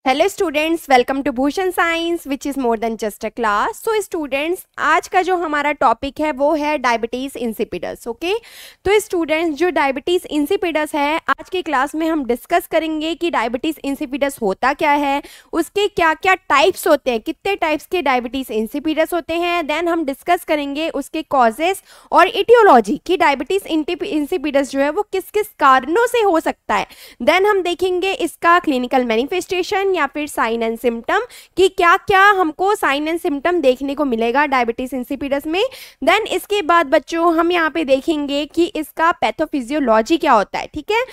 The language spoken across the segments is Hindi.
Hello students, welcome to Bhushan science which is more than just a class. So students, आज का जो हमारा टॉपिक है वो है डायबिटीज़ इंसिपिडस। ओके, तो स्टूडेंट्स, जो डायबिटीज़ इंसिपिडस है आज की क्लास में हम डिस्कस करेंगे कि डायबिटीज़ इंसिपिडस होता क्या है, उसके क्या क्या टाइप्स होते हैं, कितने टाइप्स के डायबिटीज़ इंसिपिडस होते हैं। देन हम डिस्कस करेंगे उसके कॉजेस और इटियोलॉजी कि डायबिटीज़ इंसिपिडस जो है वो किस किस कारणों से हो सकता है। देन हम देखेंगे इसका क्लिनिकल मैनिफेस्टेशन या फिर साइन एंड सिम्टम कि क्या क्या हमको साइन एंड सिम्टम देखने को मिलेगा डायबिटीज इंसिपिडस में। देन इसके बाद बच्चों हम यहाँ पे देखेंगे कि इसका पैथोफिजियोलॉजी क्या होता है, ठीक है,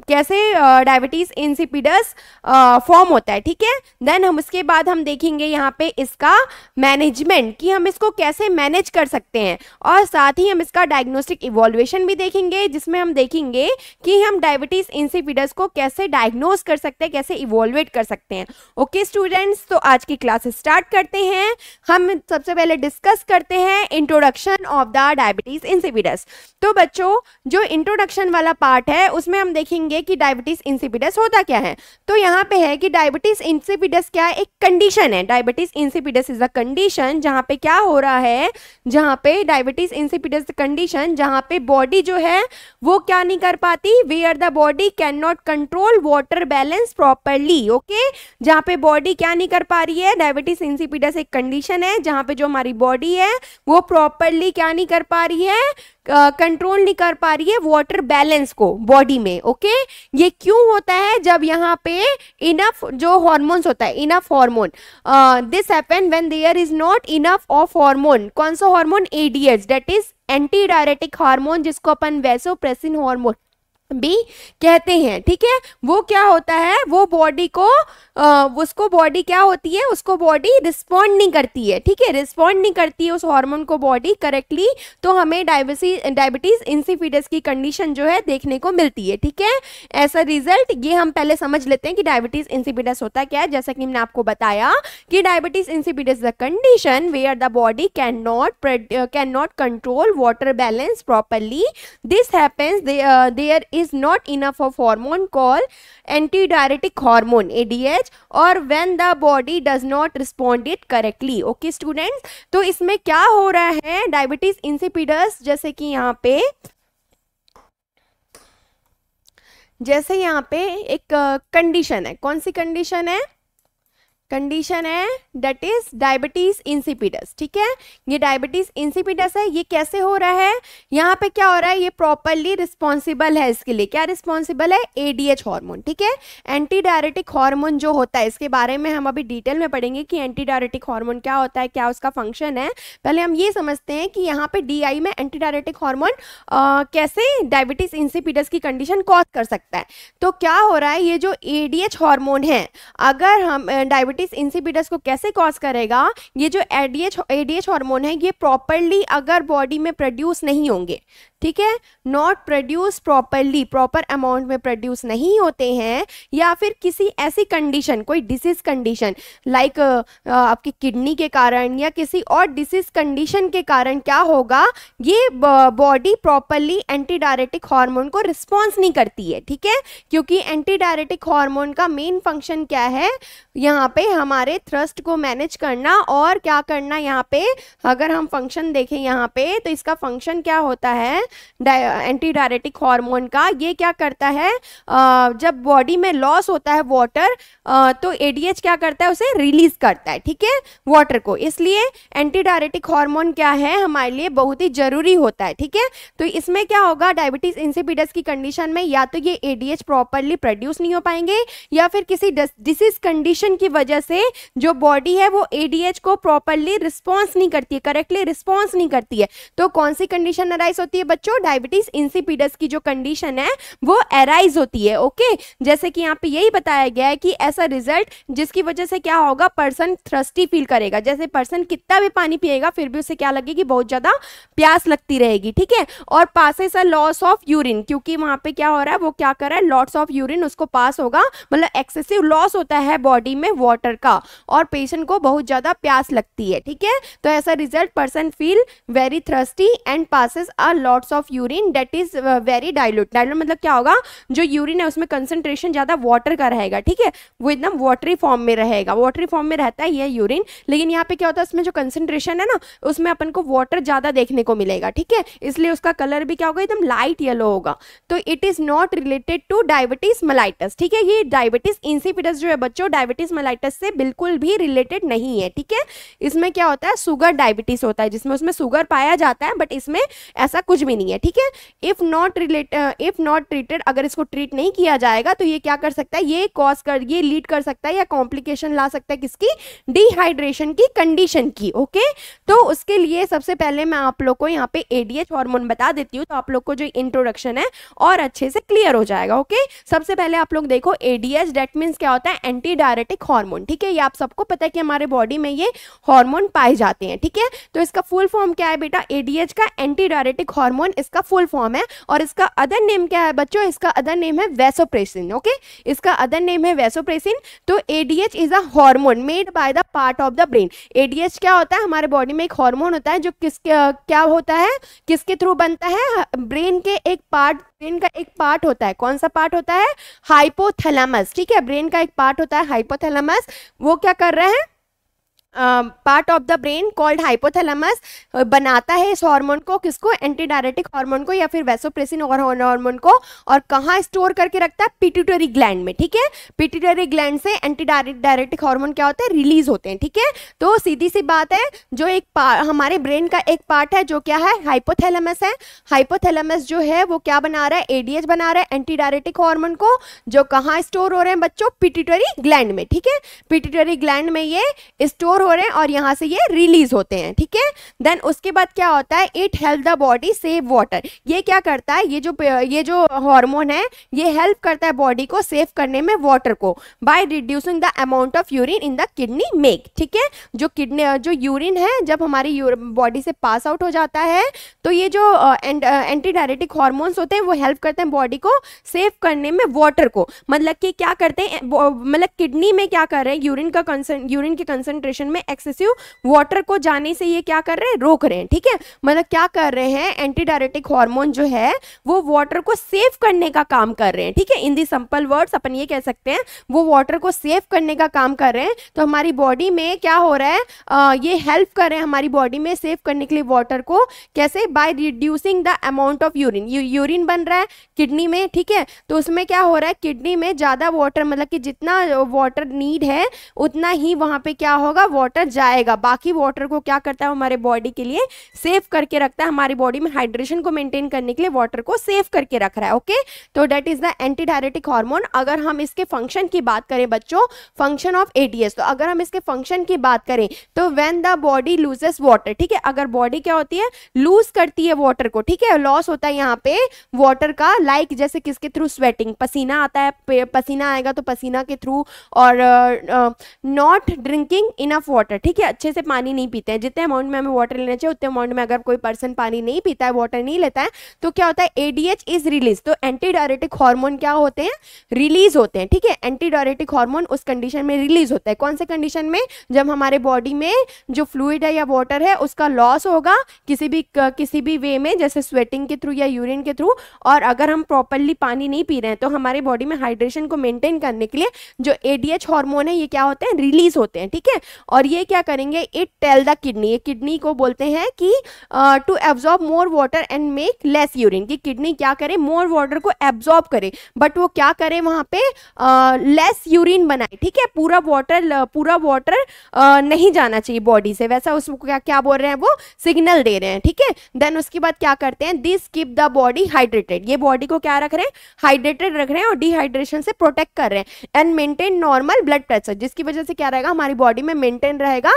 कैसे डायबिटीज इंसिपिडस फॉर्म होता है, ठीक है। देन हम उसके बाद हम देखेंगे यहाँ पे इसका मैनेजमेंट कि हम इसको कैसे मैनेज कर सकते हैं, और साथ ही हम इसका डायग्नोस्टिक इवोल्यूशन भी देखेंगे जिसमें हम देखेंगे कि हम डायबिटीज इंसिपिडस को कैसे डायग्नोज कर सकते हैं, कैसे इवोल्वेट कर सकते हैं। ओके स्टूडेंट्स, तो आज की क्लास स्टार्ट करते हैं। हम सबसे पहले डिस्कस करते हैं introduction of the diabetes insipidus. तो बच्चों, जो इंट्रोडक्शन वाला पार्ट है उसमें हम देखेंगे कि डायबिटीज इंसिपिडस होता क्या है। तो यहाँ पे है कि डायबिटीज इंसिपिडस क्या है, एक कंडीशन है। Diabetes insipidus is a condition जहाँ पे क्या हो रहा है, जहाँ पे डायबिटीज इंसिपिडस कंडीशन जहाँ पे बॉडी जो है वो क्या नहीं कर पाती, where the body can not control water balance properly. Okay, जहाँ पे बॉडी क्या नहीं कर पा रही है, डायबिटीज इंसिपिडस एक कंडीशन है जहाँ पे जो हमारी बॉडी है वो प्रॉपरली क्या नहीं कर पा रही है, कंट्रोल नहीं कर पा रही है वाटर बैलेंस को बॉडी में। ओके, ये क्यों होता है, जब यहाँ पे इनफ जो हार्मोन्स होता है, enough hormone, this happen when there is not enough of hormone. कौन सा hormone, ADH, that is anti diuretic hormone, जिसको अपन वैसोप्रेसिन हार्मोन भी कहते हैं, ठीक है। वो क्या होता है, वो बॉडी को उसको बॉडी क्या होती है, उसको बॉडी रिस्पॉन्ड नहीं करती है, ठीक है, रिस्पॉन्ड नहीं करती है उस हार्मोन को बॉडी करेक्टली, तो हमें डायबिटीज इंसिपिडस की कंडीशन जो है देखने को मिलती है, ठीक है। ऐसा रिजल्ट ये हम पहले समझ लेते हैं कि डायबिटीज इंसिपिडस होता क्या है। जैसा कि मैंने आपको बताया कि diabetes insipidus the condition where the body can not control water balance properly. This happens there is not enough of hormone called antidiuretic hormone ADH or when the body does not respond it correctly। Okay students, तो इसमें क्या हो रहा है, डायबिटीज इंसिपिडस जैसे कि यहाँ पे एक कंडीशन है। कौन सी कंडीशन है, कंडीशन है दैट इज डायबिटीज इंसिपिडस, ठीक है। ये डायबिटीज इंसिपिडस है, ये कैसे हो रहा है, यहाँ पे क्या हो रहा है, ये प्रॉपरली रिस्पॉन्सिबल है इसके लिए, क्या रिस्पॉन्सिबल है, एडीएच हार्मोन, ठीक है। एंटी डायरेटिक हार्मोन जो होता है, इसके बारे में हम अभी डिटेल में पढ़ेंगे कि एंटी डायरेटिक हार्मोन क्या होता है, क्या उसका फंक्शन है। पहले हम ये समझते हैं कि यहाँ पे डीआई में एंटी डायरेटिक हार्मोन कैसे डायबिटीज इंसिपिडस की कंडीशन कॉज कर सकता है। तो क्या हो रहा है, ये जो एडीएच हार्मोन है, अगर हम डायबिटीज इंसिपिडस को कैसे कॉज करेगा, ये जो एडीएच हार्मोन है ये प्रॉपरली अगर बॉडी में प्रोड्यूस नहीं होंगे, ठीक है, not produce properly, proper amount में प्रोड्यूस नहीं होते हैं, या फिर किसी ऐसी कंडीशन, कोई डिसीज कंडीशन लाइक आपकी किडनी के कारण या किसी और डिसीज कंडीशन के कारण क्या होगा, ये body properly anti diuretic hormone को रिस्पॉन्स नहीं करती है, ठीक है। क्योंकि एंटी डायरेटिक हार्मोन का मेन फंक्शन क्या है, यहाँ पे हमारे थ्रस्ट को मैनेज करना और क्या करना, यहाँ पे अगर हम फंक्शन देखें यहाँ पे, तो इसका फंक्शन क्या होता है एंटी डायरेटिक हार्मोन का, ये क्या करता है, जब बॉडी में लॉस होता है वाटर, तो एडीएच क्या करता है, उसे रिलीज करता है, ठीक है, वाटर को। इसलिए एंटी डायरेटिक हार्मोन क्या है, हमारे लिए बहुत ही जरूरी होता है, ठीक है। तो इसमें क्या होगा, डायबिटीज इंसिपिडस की कंडीशन में या तो ये एडीएच प्रॉपरली प्रोड्यूस नहीं हो पाएंगे, या फिर किसी डिसीज कंडीशन की वजह से जो बॉडी है वो एडीएच को प्रॉपरली रिस्पॉन्स नहीं करती है, करेक्टली रिस्पॉन्स नहीं करती है। तो कौन सी कंडीशन अराइज होती है बच्चों, डायबिटीज इंसिपिडस की जो कंडीशन है वो अराइज होती है। ओके, जैसे कि यहाँ पे यही बताया गया है कि ऐसा रिजल्ट जिसकी वजह से क्या होगा, पर्सन थ्रस्टी फील करेगा, जैसे पर्सन कितना भी पानी पिएगा फिर भी उसे क्या लगेगी, बहुत ज्यादा प्यास लगती रहेगी, ठीक है। और passes a loss of urine, क्योंकि वहां पे क्या हो रहा है, वो क्या कर रहा है, लॉट्स ऑफ यूरिन उसको पास होगा, मतलब एक्सेसिव लॉस होता है बॉडी में वाटर वाटर का और पेशेंट को बहुत ज़्यादा प्यास लगती है, ठीक है। तो ऐसा result person feel very thirsty and passes a lots of urine that is very dilute. Dilute मतलब क्या होगा, जो यूरिन है उसमें कंसंट्रेशन ज़्यादा वाटर का रहेगा, ठीक है, वो एकदम वाटरी फॉर्म में रहेगा, वाटरी फॉर्म में रहता है ये यूरिन। लेकिन यहाँ पे क्या होता है, उसमें जो कंसंट्रेशन है ना उसमें अपन को वाटर ज़्यादा देखने को मिलेगा, ठीक है, इसलिए उसका कलर भी क्या होगा, एकदम लाइट येलो होगा। तो it is not related two diabetes mellitus, ठीक है। ये डायबिटीज इंसिपिडस जो है बच्चों, डायबिटीज मेलाइटस से बिल्कुल भी रिलेटेड नहीं है, ठीक है। इसमें क्या होता है, शुगर डायबिटीज होता है जिसमें उसमें शुगर पाया जाता है, बट इसमें ऐसा कुछ भी नहीं है, ठीक है। इफ नॉट ट्रीटेड, अगर इसको ट्रीट नहीं किया जाएगा तो ये क्या कर सकता है, ये लीड कर सकता है या कॉम्प्लिकेशन ला सकता है किसकी, डिहाइड्रेशन की कंडीशन की, ओके। तो उसके लिए सबसे पहले मैं आप लोग को यहाँ पे एडीएच हार्मोन बता देती हूँ, तो आप लोग को जो इंट्रोडक्शन है और अच्छे से क्लियर हो जाएगा, ओके। सबसे पहले आप लोग देखो एडीएच, दैट मीन्स क्या होता है, एंटी डायरेटिक हार्मोन, ठीक है। ये आप सबको पता है कि हमारे बॉडी में ये हार्मोन पाए जाते हैं, ठीक है। तो इसका फुल फॉर्म क्या है बेटा, एडीएच का एंटी डायरेटिक हार्मोन इसका फुल फॉर्म है। और इसका अदर नेम क्या है बच्चों, इसका अदर नेम है वैसोप्रेसिन, ओके, इसका अदर नेम है वैसोप्रेसिन। तो ADH is a hormone made by the part of the brain. ADH क्या होता है, हमारे बॉडी में एक हार्मोन होता है जो क्या होता है, किसके थ्रू बनता है, ब्रेन का एक पार्ट होता है। कौन सा पार्ट होता है, हाइपोथैलेमस, ठीक है, ब्रेन का एक पार्ट होता है हाइपोथैलेमस। वो क्या कर रहे हैं, part of the brain called hypothalamus बनाता है इस हार्मोन को, किसको, एंटी डायरेटिक हार्मोन को या फिर वैसोप्रेसिन हार्मोन को। और कहाँ स्टोर करके रखता है, पिट्यूटरी ग्लैंड में, ठीक है। पिट्यूटरी ग्लैंड से एंटी डायरेटिक हार्मोन क्या होते हैं, रिलीज होते हैं, ठीक है। तो सीधी सी बात है, जो हमारे ब्रेन का एक पार्ट है जो क्या है, हाइपोथैलेमस है। हाइपोथैलेमस जो है वो क्या बना रहा है, एडीएच बना रहा है एंटी डायरेटिक हार्मोन को, जो कहाँ स्टोर हो रहे हैं बच्चों, पिट्यूटरी ग्लैंड में, ठीक है। पिट्यूटरी ग्लैंड में ये स्टोर हो रहे हैं और यहां से ये रिलीज होते हैं, ठीक है। देन उसके बाद क्या होता है, it help the body save water. ये क्या करता है, ये जो हार्मोन है ये हेल्प करता है बॉडी को सेव करने में वाटर को, by reducing the amount of urine in the kidney make, ठीक है। जो यूरिन है जब हमारी बॉडी से पास आउट हो जाता है तो ये जो एंटी डायरेटिक हार्मोन्स होते हैं वो हेल्प करते हैं बॉडी को सेव करने में वाटर को। मतलब कि क्या करते हैं, मतलब किडनी में क्या कर रहे हैं, यूरिन के कंसंट्रेशन में एक्सेसिव वाटर को जाने से ये क्या कर रहे हैं, रोक रहे हैं, ठीक है। मतलब क्या कर रहे हैं, एंटी डायरेटिक हार्मोन जो है वो वाटर को सेव करने का काम कर रहे हैं, ठीक है। इन दी सिंपल वर्ड्स अपन ये कह सकते हैं वो वाटर को सेव करने का काम कर रहे हैं। तो हमारी बॉडी में क्या हो रहा है, ये हेल्प कर रहे हैं हमारी बॉडी में सेव करने के लिए वाटर को, कैसे, by reducing the amount of urine. Urine बन रहा है किडनी में, ठीक है। तो उसमें क्या हो रहा है, किडनी में ज्यादा वाटर, मतलब कि जितना वाटर नीड है उतना ही वहां पे क्या होगा, वाटर जाएगा। बाकी वाटर को क्या करता है, हमारे बॉडी के लिए सेव करके रखता है, हमारी बॉडी में हाइड्रेशन को मेंटेन करने के लिए वाटर को सेव करके रख रहा है, ओके। तो that is the anti diuretic hormone. अगर हम इसके फंक्शन की बात करें बच्चों, फंक्शन ऑफ एडीएच, तो अगर हम इसके फंक्शन की बात करें तो when the body loses water, ठीक है, अगर बॉडी क्या होती है, लूज करती है वाटर को, ठीक है, लॉस होता है यहाँ पे वाटर का, लाइक जैसे किसके थ्रू, स्वेटिंग, पसीना आता है, पसीना आएगा तो पसीना के थ्रू, और नॉट ड्रिंकिंग इनफ वाटर, ठीक है, अच्छे से पानी नहीं पीते हैं, जितने अमाउंट में हमें वाटर लेना चाहिए उतने अमाउंट में अगर कोई पर्सन पानी नहीं पीता है, वाटर नहीं लेता है, तो क्या होता है, एडीएच इज रिलीज। तो एंटी डायरेटिक हार्मोन क्या होते हैं, रिलीज होते हैं, ठीक है। एंटी डायरेटिक हार्मोन उस कंडीशन में रिलीज होता है, कौन से कंडीशन में, जब हमारे बॉडी में जो फ्लूइड है या वाटर है उसका लॉस होगा किसी भी वे में, जैसे स्वेटिंग के थ्रू या यूरिन के थ्रू, और अगर हम प्रॉपरली पानी नहीं पी रहे हैं तो हमारे बॉडी में हाइड्रेशन को मेंटेन करने के लिए जो एडीएच हार्मोन है ये क्या होते हैं, रिलीज होते हैं, ठीक है। और ये क्या करेंगे, इट टेल द किडनी, ये किडनी को बोलते हैं कि to absorb more water and make less urine, कि किडनी क्या करे, मोर वाटर को एब्जॉर्ब करे, बट वो क्या करे, वहां पे लेस यूरिन बनाए, ठीक है। पूरा वाटर नहीं जाना चाहिए बॉडी से, वैसा उसको क्या बोल रहे हैं, वो सिग्नल दे रहे हैं, ठीक है। देन उसके बाद क्या करते हैं, this keep the body hydrated, ये बॉडी को क्या रख रहे हैं, हाइड्रेटेड रख रहे हैं और डिहाइड्रेशन से प्रोटेक्ट कर रहे हैं, and maintain normal blood pressure, जिसकी वजह से क्या रहेगा, हमारी बॉडी में मेंटेन रहेगा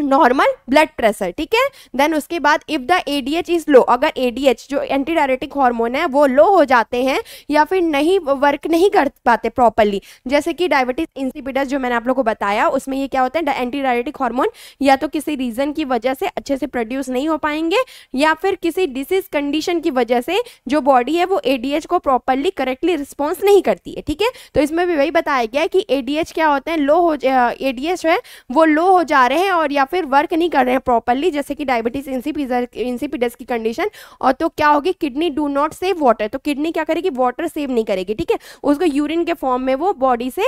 नॉर्मल ब्लड प्रेशर, ठीक है। देन उसके बाद if the ADH is low, अगर एडीएच जो एंटी डायरेटिक हार्मोन है वो लो हो जाते हैं या फिर नहीं वर्क नहीं कर पाते प्रॉपरली, जैसे कि डायबिटीज इंसिपिडस जो मैंने आप लोगों को बताया, उसमें ये क्या होता है, एंटी डायरेटिक हार्मोन या तो किसी रीजन की वजह से अच्छे से प्रोड्यूस नहीं हो पाएंगे या फिर किसी डिसीज कंडीशन की वजह से जो बॉडी है वो एडीएच को प्रॉपरली करेक्टली रिस्पॉन्स नहीं करती है, ठीक है। तो इसमें भी वही बताया गया है कि एडीएच क्या होते हैं, लो हो, एडीएच है वो लो हो जा रहे हैं और या फिर वर्क नहीं कर रहे हैं प्रॉपरली, जैसे कि डायबिटीज इंसिपिडस की कंडीशन। और तो क्या होगी, kidney do not save water, तो किडनी क्या करेगी, वाटर सेव नहीं करेगी, ठीक है, उसको यूरिन के फॉर्म में वो बॉडी से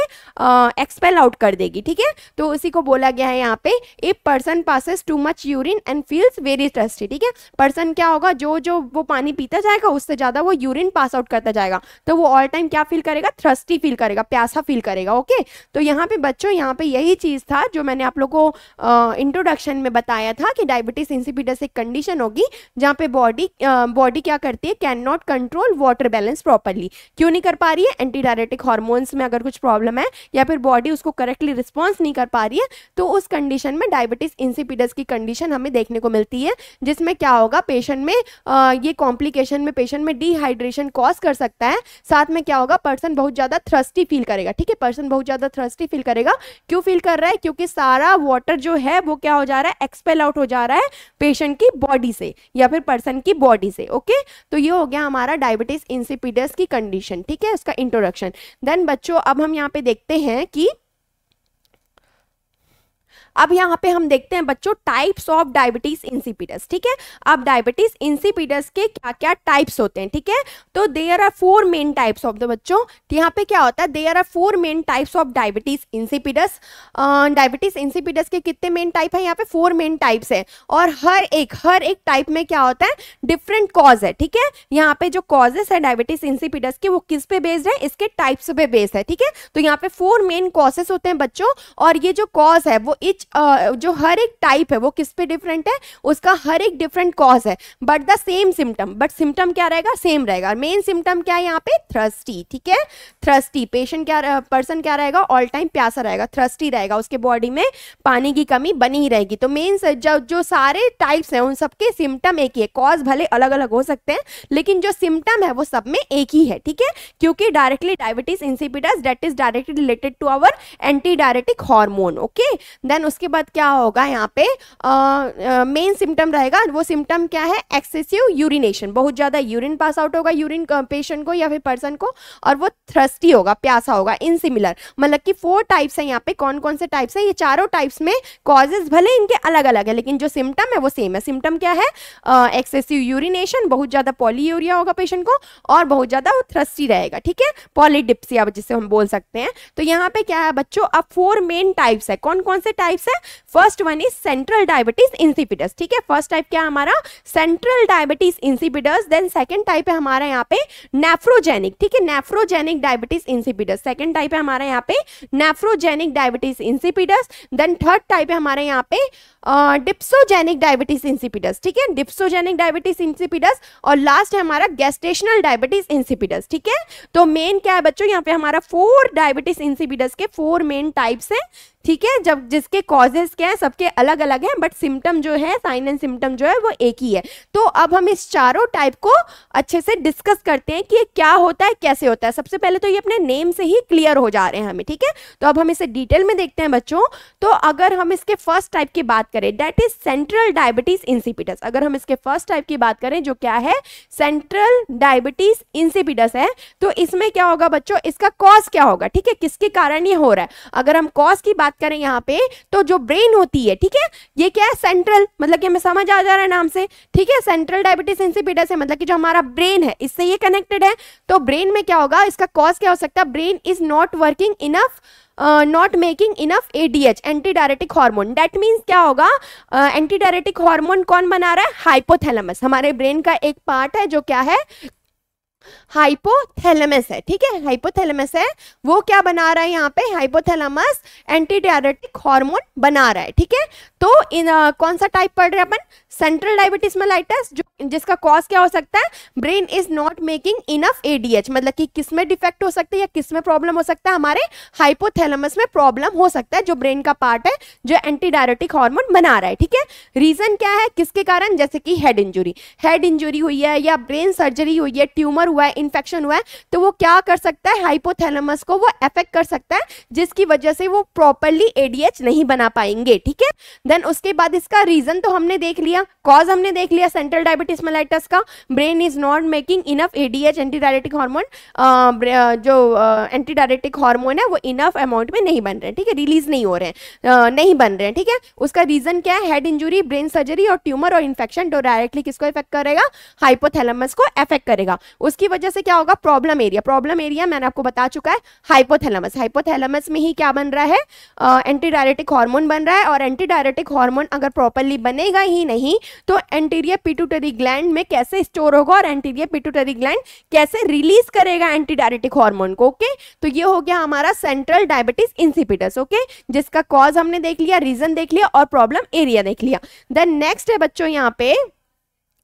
एक्सपेल आउट कर देगी, ठीक है। तो उसी को बोला गया है यहाँ पे, if person passes too much urine and feels very thirsty, ठीक है। पर्सन क्या होगा, जो जो वो पानी पीता जाएगा उससे ज्यादा वो यूरिन पास आउट करता जाएगा, तो वो ऑल टाइम क्या फील करेगा, थर्स्टी फील करेगा, प्यासा फील करेगा, ओके। तो यहाँ पे बच्चों, यहाँ पे यही चीज था जो मैंने आप लोग को इंट्रोडक्शन में बताया था कि डायबिटीज इंसिपिडस एक कंडीशन होगी जहाँ पे बॉडी क्या करती है, can not control water balance properly. क्यों नहीं कर पा रही है, एंटी डायरेटिक हार्मोन्स में अगर कुछ प्रॉब्लम है या फिर बॉडी उसको करेक्टली रिस्पॉन्स नहीं कर पा रही है, तो उस कंडीशन में डायबिटीज इंसिपिडस की कंडीशन हमें देखने को मिलती है, जिसमें क्या होगा, पेशेंट में ये कॉम्प्लिकेशन में पेशेंट में डिहाइड्रेशन कॉज कर सकता है। साथ में क्या होगा, पर्सन बहुत ज्यादा थ्रस्टी फील करेगा, ठीक है, पर्सन बहुत ज्यादा थ्रस्टी फील करेगा। क्यों फील कर रहा है, क्योंकि सारा वाटर जो है वो क्या हो जा रहा है, एक्सपेल आउट हो जा रहा है पेशेंट की बॉडी से या फिर पर्सन की बॉडी से, ओके। तो ये हो गया हमारा डायबिटीज इंसिपिडस की कंडीशन, ठीक है, उसका इंट्रोडक्शन। देन बच्चों अब हम यहाँ पे देखते हैं कि अब यहाँ पे हम देखते हैं बच्चों टाइप्स ऑफ डायबिटीज इंसिपिडस, ठीक है। अब डायबिटीज इंसिपिडस के क्या क्या टाइप्स होते हैं, ठीक है। तो there are 4 main types of the बच्चों, यहाँ पे क्या होता है, there are 4 main types of diabetes insipidus. Diabetes insipidus के कितने मेन टाइप है, यहाँ पे 4 मेन टाइप्स है और हर एक टाइप में क्या होता है, डिफरेंट कॉज है, ठीक है। यहाँ पे जो कॉजेस है डायबिटीज इंसिपिडस के वो किस पे बेस्ड है, इसके टाइप्स पे बेस्ड है, ठीक है। तो यहाँ पे 4 मेन कॉजेस होते हैं बच्चों, और ये जो कॉज है वो जो हर एक टाइप है वो किस पे डिफरेंट है, उसका हर एक डिफरेंट कॉज है, but the same symptom, but symptom क्या रहेगा, सेम रहेगा। मेन सिम्टम क्या है यहाँ पे, थ्रस्टी, ठीक है, थ्रस्टी। पेशेंट क्या, पर्सन क्या रहेगा, ऑल टाइम प्यासा रहेगा, थ्रस्टी रहेगा, उसके बॉडी में पानी की कमी बनी ही रहेगी। तो मेन जो सारे टाइप्स हैं उन सबके सिम्टम एक ही है, कॉज भले अलग अलग हो सकते हैं लेकिन जो सिम्टम है वो सब में एक ही है, ठीक है, क्योंकि directly diabetes insipidus that is directly related to our anti diuretic hormone, okay. Then उसके बाद क्या होगा, यहाँ पे मेन सिम्टम रहेगा, वो सिम्टम क्या है, एक्सेसिव यूरिनेशन, बहुत ज्यादा यूरिन पास आउट होगा यूरिन पेशेंट को या फिर पर्सन को, और वो थ्रस्टी होगा, प्यासा होगा। इन सिमिलर मतलब कि 4 टाइप्स है यहाँ पे, कौन कौन से टाइप्स है, ये चारों टाइप्स में कॉजेज भले इनके अलग अलग है लेकिन जो सिम्टम है वो सेम है। सिम्टम क्या है, एक्सेसिव यूरिनेशन, बहुत ज्यादा पॉलीयूरिया होगा पेशेंट को और बहुत ज्यादा वो थ्रस्टी रहेगा, ठीक है, पॉलीडिप्सिया जिसे हम बोल सकते हैं। तो यहाँ पे क्या है बच्चों, अब 4 मेन टाइप्स है, कौन कौन से टाइप्स है, first one is central diabetes insipidus, ठीक है, फर्स्ट टाइप क्या है हमारा, central diabetes insipidus. Then second type है हमारा यहाँ पे नेफ्रोजेनिक, ठीक है, nephrogenic diabetes insipidus, second type है हमारा यहाँ पे nephrogenic diabetes insipidus. Then third type है हमारे यहाँ पे डिप्सोजेनिक डायबिटीज इंसिपिडस, ठीक है, डिप्सोजेनिक डायबिटीज इंसिपिडस। और लास्ट है हमारा गेस्टेशनल डायबिटीज इंसिपिडस, ठीक है। तो मेन क्या है बच्चों, यहाँ पे हमारा 4 डायबिटीज इंसिपिडस के 4 मेन टाइप्स हैं, ठीक है, जब जिसके कॉजेस क्या है सबके अलग अलग हैं बट सिम्टम जो है, साइन एंड सिम्टम जो है वो एक ही है। तो अब हम इस चारों टाइप को अच्छे से डिस्कस करते हैं कि ये क्या होता है, कैसे होता है। सबसे पहले तो ये अपने नेम से ही क्लियर हो जा रहे हैं हमें, ठीक है। तो अब हम इसे डिटेल में देखते हैं बच्चों। तो अगर हम इसके फर्स्ट टाइप की बात करें, that is central diabetes insipidus, अगर हम इसके फर्स्ट टाइप की बात करें जो क्या है, सेंट्रल डायबिटीज इंसिपिडस है, तो इसमें क्या होगा बच्चों, इसका कॉज क्या होगा, ठीक है, किसके कारण ये हो रहा है। अगर हम कॉज की बात करें यहाँ पे, तो जो ब्रेन होती है, ठीक है, ये क्या है, सेंट्रल, मतलब कि हमें समझ आ जा रहा है नाम से, ठीक है, सेंट्रल डायबिटीज इंसिपिडस है, मतलब कि जो हमारा ब्रेन है इससे ये कनेक्टेड है। तो ब्रेन में क्या होगा, इसका कॉज क्या हो सकता है, brain is not working enough, not making enough ADH, anti diuretic hormone. That means क्या होगा, एंटी डायरेटिक हार्मोन कौन बना रहा है, हाइपोथैलेमस, हमारे ब्रेन का एक पार्ट है जो क्या है, हाइपोथैलेमस है, ठीक है, हाइपोथैलेमस है, वो क्या बना रहा है यहाँ पे, हाइपोथैलेमस एंटी डायरेटिक हार्मोन बना रहा है, ठीक है। तो इन कौन सा टाइप पढ़ रहे हैं अपन, सेंट्रल डायबिटीज मेलाइटस, जो जिसका कॉज क्या हो सकता है, brain is not making enough ADH, मतलब कि किस में डिफेक्ट हो सकता है या किस में प्रॉब्लम हो सकता है, हमारे हाइपोथैलेमस में प्रॉब्लम हो सकता है, जो ब्रेन का पार्ट है जो एंटी डायरेटिक हार्मोन बना रहा है, ठीक है। रीजन क्या है, किसके कारण, जैसे कि हेड इंजुरी हुई है या ब्रेन सर्जरी हुई है, ट्यूमर हुआ है, इन्फेक्शन हुआ है, तो वो क्या कर सकता है, हाइपोथैलेमस को वो अफेक्ट कर सकता है, जिसकी वजह से वो प्रॉपर्ली एडीएच नहीं बना पाएंगे, ठीक है। देन उसके बाद इसका रीजन तो हमने देख लिया, कॉज हमने देख लिया सेंट्रल डायबिटीज मेलाइटस का, brain is not making enough ADH anti diuretic hormone, जो एंटी डायरेटिक हार्मोन है वो इनफ अमाउंट में नहीं बन रहे हैं, ठीक है, रिलीज नहीं हो रहे हैं, नहीं बन रहे हैं, ठीक है। उसका रीजन क्या है, हेड इंजुरी, ब्रेन सर्जरी और ट्यूमर और इन्फेक्शन, तो डायरेक्टली किसको इफेक्ट करेगा, हाइपोथैलेमस को अफेक्ट करेगा। उसकी वजह से क्या होगा, प्रॉब्लम एरिया मैंने आपको बता चुका है, हाइपोथैलेमस में ही क्या बन रहा है, एंटी डायरेटिक हार्मोन बन रहा है, और एंटी डायरेटिक हार्मोन अगर प्रॉपर्ली बनेगा ही नहीं तो एंटीरियर पिट्यूटरी ग्लैंड में कैसे स्टोर होगा और एंटीरियर पिट्यूटरी ग्लैंड कैसे रिलीज करेगा एंटी डायरेटिक हार्मोन को, ओके। तो ये हो गया हमारा सेंट्रल डायबिटीज इंसिपिडस, ओके, जिसका कॉज हमने देख लिया, रीजन देख लिया और प्रॉब्लम एरिया देख लिया। देन नेक्स्ट है बच्चों यहाँ पे,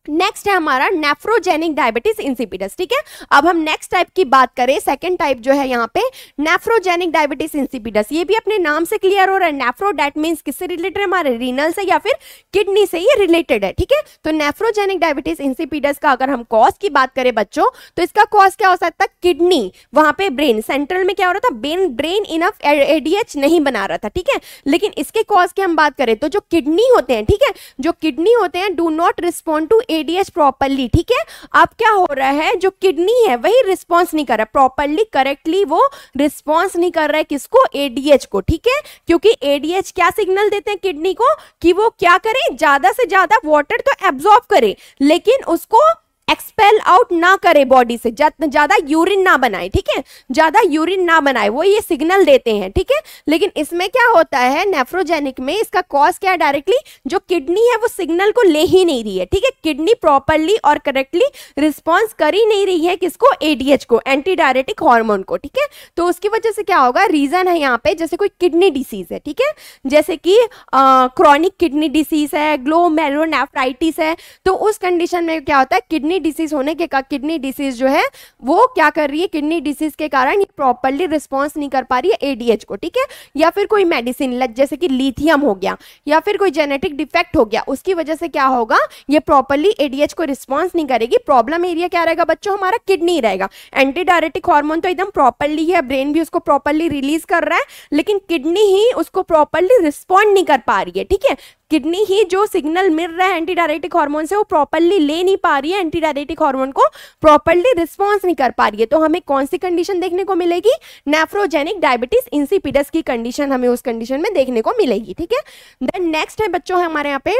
नेक्स्ट है हमारा नेफ्रोजेनिक डायबिटीज इंसिपिडस, ठीक है। अब हम नेक्स्ट टाइप की बात करें, सेकंड टाइप जो है यहाँ पे नेफ्रोजेनिक डायबिटीज इंसिपिडस, ये भी अपने नाम से क्लियर हो रहा है, नेफ्रो दैट मींस किससे रिलेटेड है, हमारे रीनल से या फिर किडनी से ये रिलेटेड है, ठीक है। तो नेफ्रोजेनिक डायबिटीज इंसिपिडस का अगर हम कॉज की बात करें बच्चों, तो इसका कॉज क्या हो सकता है, किडनी, वहां पे ब्रेन, सेंट्रल में क्या हो रहा था, ब्रेन इनफ एडीएच नहीं बना रहा था, ठीक है। लेकिन इसके कॉज की हम बात करें तो जो किडनी होते हैं, ठीक है, जो किडनी होते हैं do not respond to ADH properly, ठीक है। अब क्या हो रहा है, जो किडनी है वही रिस्पॉन्स नहीं कर रहा प्रॉपर्ली, करेक्टली वो रिस्पॉन्स नहीं कर रहा है किसको, एडीएच को, ठीक है। क्योंकि एडीएच क्या सिग्नल देते हैं किडनी को, कि वो क्या करे, ज्यादा से ज्यादा वाटर तो एब्जॉर्ब करे लेकिन उसको एक्सपेल आउट ना करे बॉडी से, ज्यादा यूरिन ना बनाए, ठीक है, ज्यादा यूरिन ना बनाए, वो ये सिग्नल देते हैं, ठीक है। लेकिन इसमें क्या होता है, नेफ्रोजेनिक में इसका कॉज क्या है, डायरेक्टली जो किडनी है वो सिग्नल को ले ही नहीं रही है, ठीक है, किडनी प्रॉपर्ली और करेक्टली रिस्पॉन्स कर ही नहीं रही है किसको, एडीएच को, एंटी डायरेटिक हार्मोन को, ठीक है। तो उसकी वजह से क्या होगा, रीजन है यहाँ पे, जैसे कोई किडनी डिसीज है, ठीक है, जैसे कि क्रॉनिक किडनी डिसीज है, ग्लोमेरुलोनेफ्राइटिस है, तो उस कंडीशन में क्या होता है, किडनी डिसीज होने के किडनी डिसीज जो है वो क्या कर रही है, किडनी डिसीज के कारण ये प्रॉपर्ली रिस्पॉन्स नहीं कर पा रही है एडीएच को, ठीक है। या फिर कोई मेडिसिन जैसे कि लिथियम हो गया या फिर कोई जेनेटिक डिफेक्ट हो गया, उसकी वजह से क्या होगा, ये प्रॉपर्ली एडीएच को रिस्पॉन्स नहीं करेगी। प्रॉब्लम एरिया क्या रहेगा बच्चों, हमारा किडनी रहेगा। एंटी डायरेटिक हार्मोन तो एकदम प्रॉपर्ली है, ब्रेन भी उसको प्रॉपर्ली रिलीज कर रहा है, लेकिन किडनी ही उसको प्रॉपर्ली रिस्पॉन्ड नहीं कर पा रही है, ठीक है। किडनी ही जो सिग्नल मिल रहा है एंटी डायरेटिक हार्मोन से वो प्रॉपर्ली ले नहीं पा रही है, एंटी डायरेटिक हार्मोन को प्रॉपर्ली रिस्पॉन्स नहीं कर पा रही है। तो हमें कौन सी कंडीशन देखने को मिलेगी, नेफ्रोजेनिक डायबिटीज इंसिपिडस की कंडीशन हमें उस कंडीशन में देखने को मिलेगी, ठीक है। देन नेक्स्ट है बच्चों हमारे यहाँ पे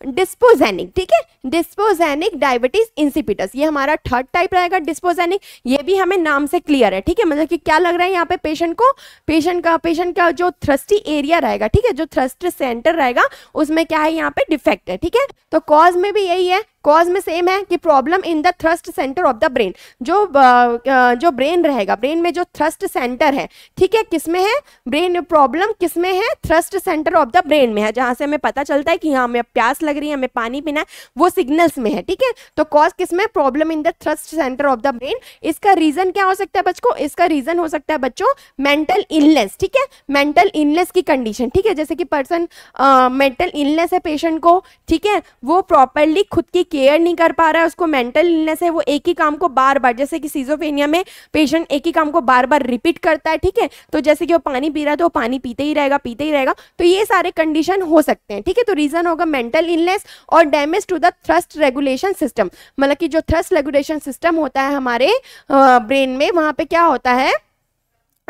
डिस्पोजेनिक, ठीक है, डिस्पोजेनिक डायबिटीज इंसिपिडस, ये हमारा थर्ड टाइप रहेगा डिस्पोजेनिक। ये भी हमें नाम से क्लियर है, ठीक है, मतलब कि क्या लग रहा है यहाँ पे पेशेंट को, पेशेंट का जो थ्रस्टी एरिया रहेगा, ठीक है, जो थ्रस्ट सेंटर रहेगा उसमें क्या है, यहाँ पे डिफेक्ट है, ठीक है। तो कॉज में भी यही है, कॉज में सेम है कि problem in the thirst centre of the brain, जो ब्रेन रहेगा, ब्रेन में जो थ्रस्ट सेंटर है, ठीक है, किसमें है, ब्रेन प्रॉब्लम किसमें है, thrust centre of the brain में है, जहां से हमें पता चलता है कि हाँ हमें प्यास लग रही है, हमें पानी पीना है, वो सिग्नल्स में है, ठीक है। तो कॉज किसमें, problem in the thirst centre of the brain. इसका रीजन क्या हो सकता है बच्चों, इसका रीजन हो सकता है बच्चों मेंटल इलनेस, ठीक है, मेंटल इलनेस की कंडीशन, ठीक है, जैसे कि पर्सन मेंटल इलनेस है पेशेंट को, ठीक है, वो प्रॉपर्ली खुद की केयर नहीं कर पा रहा है, उसको मेंटल इलनेस है, वो एक ही काम को बार बार, जैसे कि सिजोफ्रेनिया में पेशेंट एक ही काम को बार बार रिपीट करता है, ठीक है, तो जैसे कि वो पानी पी रहा है तो वो पानी पीते ही रहेगा, तो ये सारे कंडीशन हो सकते हैं, ठीक है। तो रीजन होगा मेंटल इलनेस और damage to the thirst regulation system, मतलब कि जो थ्रस्ट रेगुलेशन सिस्टम होता है हमारे ब्रेन में, वहां पे क्या होता है,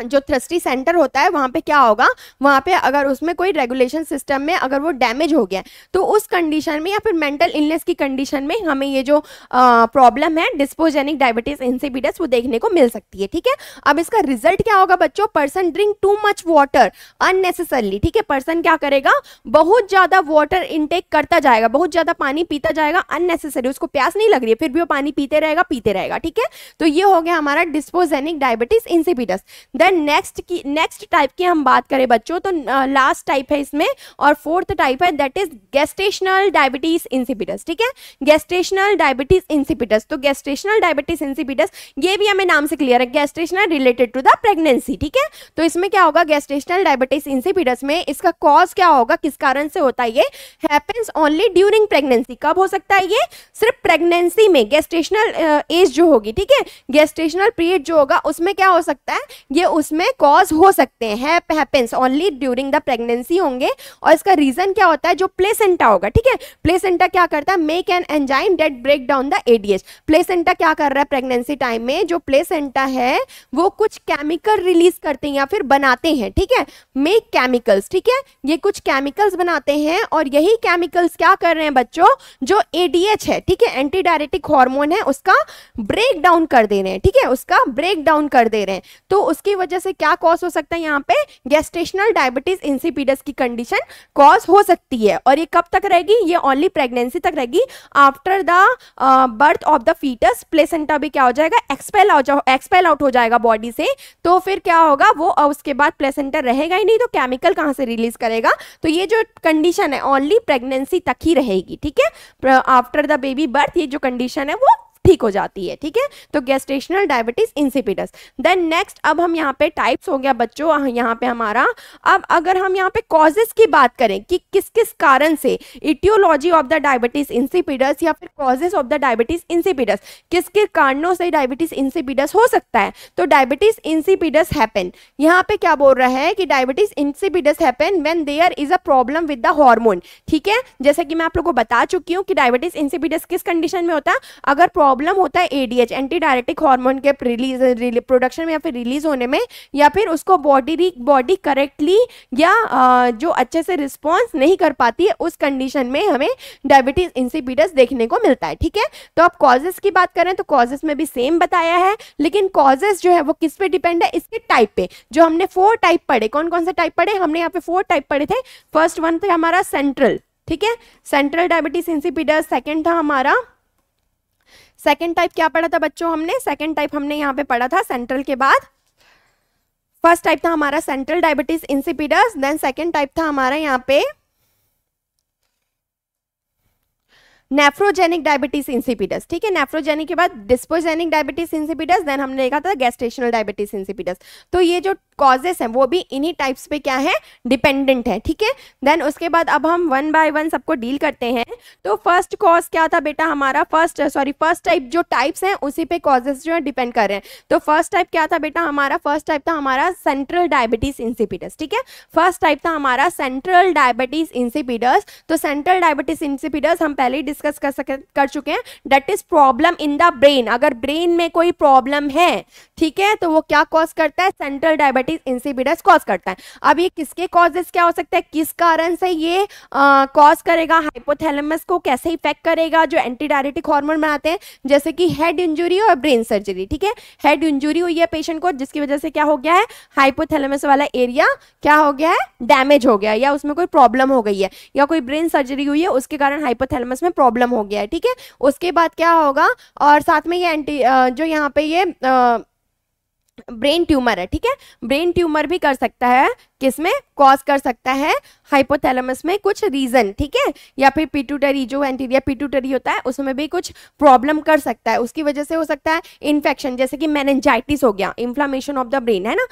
जो थ्रस्टी सेंटर होता है वहाँ पे क्या होगा, वहाँ पे अगर उसमें कोई रेगुलेशन सिस्टम में अगर वो डैमेज हो गया तो उस कंडीशन में या फिर मेंटल इलनेस की कंडीशन में हमें ये जो प्रॉब्लम है डिस्पोजेनिक डायबिटीज इंसिपिडस वो देखने को मिल सकती है। ठीक है, अब इसका रिजल्ट क्या होगा बच्चों, person drink too much water unnecessarily. ठीक है, पर्सन क्या करेगा, बहुत ज्यादा वाटर इनटेक करता जाएगा, बहुत ज्यादा पानी पीता जाएगा अननेसेसरी, उसको प्यास नहीं लग रही है फिर भी वो पानी पीते रहेगा। ठीक है, तो ये हो गया हमारा डिस्पोजेनिक डायबिटीज इंसिपिडस। नेक्स्ट टाइप की हम बात करें बच्चों तो लास्ट टाइप है इसमें और फोर्थ टाइप है that is gestational diabetes insipidus. ठीक है, गेस्टेशनल डायबिटीज इंसिपिडस, तो गेस्टेशनल डायबिटीज इंसिपिडस ये भी हमें नाम से क्लियर है, gestational related to the pregnancy. ठीक है, तो इसमें क्या होगा, गेस्टेशनल डायबिटीज इंसिपिडस में इसका कॉज क्या होगा, किस कारण से होता है, ये हैपेंस ओनली ड्यूरिंग प्रेगनेंसी। कब हो सकता है ये, सिर्फ प्रेगनेंसी में, गेस्टेशनल एज जो होगी, ठीक है, गेस्टेशनल पीरियड जो होगा उसमें क्या हो सकता है, ये उसमें कॉज हो सकते हैं, happens only during the pregnancy होंगे। और इसका रीजन क्या होता है, जो प्लेसेंटा होगा, ठीक है, प्लेसेंटा क्या करता है, make an enzyme that break down the ADH. Placenta क्या कर रहा है प्रेगनेंसी टाइम में, जो प्लेसेंटा है वो कुछ केमिकल रिलीज करते हैं या फिर बनाते हैं। ठीक है, मेक केमिकल्स, ठीक है, ये कुछ केमिकल्स बनाते हैं और यही केमिकल्स क्या कर रहे हैं बच्चों, जो एडीएच है, ठीक है, एंटी डायरेटिक हार्मोन है, उसका ब्रेक डाउन कर दे रहे हैं। ठीक है, उसका ब्रेक डाउन कर दे रहे हैं, तो उसकी वजह से क्या कॉज हो सकता है, यहाँ पे गेस्टेशनल डायबिटीज इंसिपिडस की कंडीशन कॉज हो सकती है। और ये कब तक रहेगी, ये ओनली प्रेगनेंसी तक रहेगी। After the birth of the foetus placenta भी क्या हो जाएगा, एक्सपेल आउट हो जाएगा बॉडी से, तो फिर क्या होगा वो उसके बाद प्लेसेंटा रहेगा ही नहीं, तो केमिकल कहाँ से रिलीज करेगा, तो ये जो कंडीशन है ओनली प्रेगनेंसी तक ही रहेगी। ठीक है, आफ्टर द बेबी बर्थ ये जो कंडीशन है वो ठीक हो जाती है। ठीक है, तो gestational diabetes insipidus. Then next, अब हम यहाँ पे टाइप्स हो गया बच्चों यहाँ पे हमारा। अब अगर हम यहाँ पे कॉजेस की बात करें कि किस किस कारण से aetiology of the diabetes insipidus या फिर causes of the diabetes insipidus, किस किस कारणों से डायबिटीज इंसिपिडस हो सकता है, तो डायबिटीज इंसिपिडस हैपन, यहाँ पे क्या बोल रहा है कि diabetes insipidus happen when there is a problem with the hormone. ठीक है, जैसे कि मैं आप लोगों को बता चुकी हूँ कि डायबिटीज इंसिपिडस किस कंडीशन में होता है, अगर प्रॉब्लम होता है एडीएच एंटी डायरेटिक हार्मोन के प्रोडक्शन में या फिर रिलीज होने में, या फिर उसको बॉडी करेक्टली या जो अच्छे से रिस्पॉन्स नहीं कर पाती है, उस कंडीशन में हमें डायबिटीज इंसिपिडस देखने को मिलता है। ठीक है, तो अब कॉजेस की बात करें तो कॉजेस में भी सेम बताया है, लेकिन कॉजेस जो है वो किस पे डिपेंड है, इसके टाइप पे। जो हमने 4 टाइप पढ़े, कौन कौन से टाइप पढ़े, हमने यहाँ पे 4 टाइप पढ़े थे। फर्स्ट वन था हमारा सेंट्रल, ठीक है, सेंट्रल डायबिटीज इंसिपिडस। सेकेंड था हमारा, सेकेंड टाइप क्या पढ़ा था बच्चों हमने, सेकेंड टाइप हमने यहाँ पे पढ़ा था सेंट्रल के बाद। फर्स्ट टाइप था हमारा central diabetes insipidus, then second type था हमारा यहाँ पे नेफ्रोजेनिक डायबिटीज इंसिपिडस। ठीक है, नेफ्रोजेनिक के बाद डिस्पोजेनिक डायबिटीज इंसिपिडस, देन हमने देखा था गेस्टेशनल डायबिटीज इंसिपिडस। तो ये जो कॉजेस हैं वो भी इन्हीं टाइप्स पे क्या है, डिपेंडेंट है। ठीक है, देन उसके बाद अब हम वन बाय वन सबको डील करते हैं। तो फर्स्ट कॉज क्या था बेटा हमारा, फर्स्ट टाइप जो टाइप्स हैं उसी पे कॉजेस जो है डिपेंड कर रहे हैं। तो फर्स्ट टाइप क्या था बेटा हमारा, फर्स्ट टाइप था हमारा सेंट्रल डायबिटीज इंसिपिडस। ठीक है, फर्स्ट टाइप था हमारा सेंट्रल डायबिटीज इंसिपिडस। तो सेंट्रल डायबिटीज इंसिपिडस हम पहले ही डिस्कस कर चुके हैं, that is problem in the brain. अगर ब्रेन में कोई प्रॉब्लम है, ठीक है, तो वो क्या कॉज करता है, सेंट्रल डायबिटीज इंसिपिडस कॉज करता है। अब ये किसके कॉजेस क्या हो सकता है, किस कारण से ये कॉज करेगा, हाइपोथैलेमस को कैसे इफेक्ट करेगा, जो एंटी डायरेटिक हार्मोन बनाते हैं, जैसे कि हेड इंजरी और ब्रेन सर्जरी। ठीक है, हेड इंजरी हुई है पेशेंट को, जिसकी वजह से क्या हो गया है, हाइपोथैलेमस वाला एरिया क्या हो गया है, डैमेज हो गया है, या उसमें कोई प्रॉब्लम हो गई है, या कोई ब्रेन सर्जरी हुई है उसके कारण हाइपोथैलेमस में प्रॉब्लम हो गया है। ठीक है, उसके बाद क्या होगा, और साथ में ये जो यहाँ पे ये ब्रेन ट्यूमर है। ठीक है, ब्रेन ट्यूमर भी कर सकता है, किसमें कॉज कर सकता है, हाइपोथैलेमस में कुछ रीजन। ठीक है, या फिर पिट्यूटरी, जो एंटीरियर पिट्यूटरी होता है उसमें भी कुछ प्रॉब्लम कर सकता है, उसकी वजह से हो सकता है इन्फेक्शन, जैसे कि मेनिंजाइटिस हो गया, इन्फ्लामेशन ऑफ द ब्रेन है ना,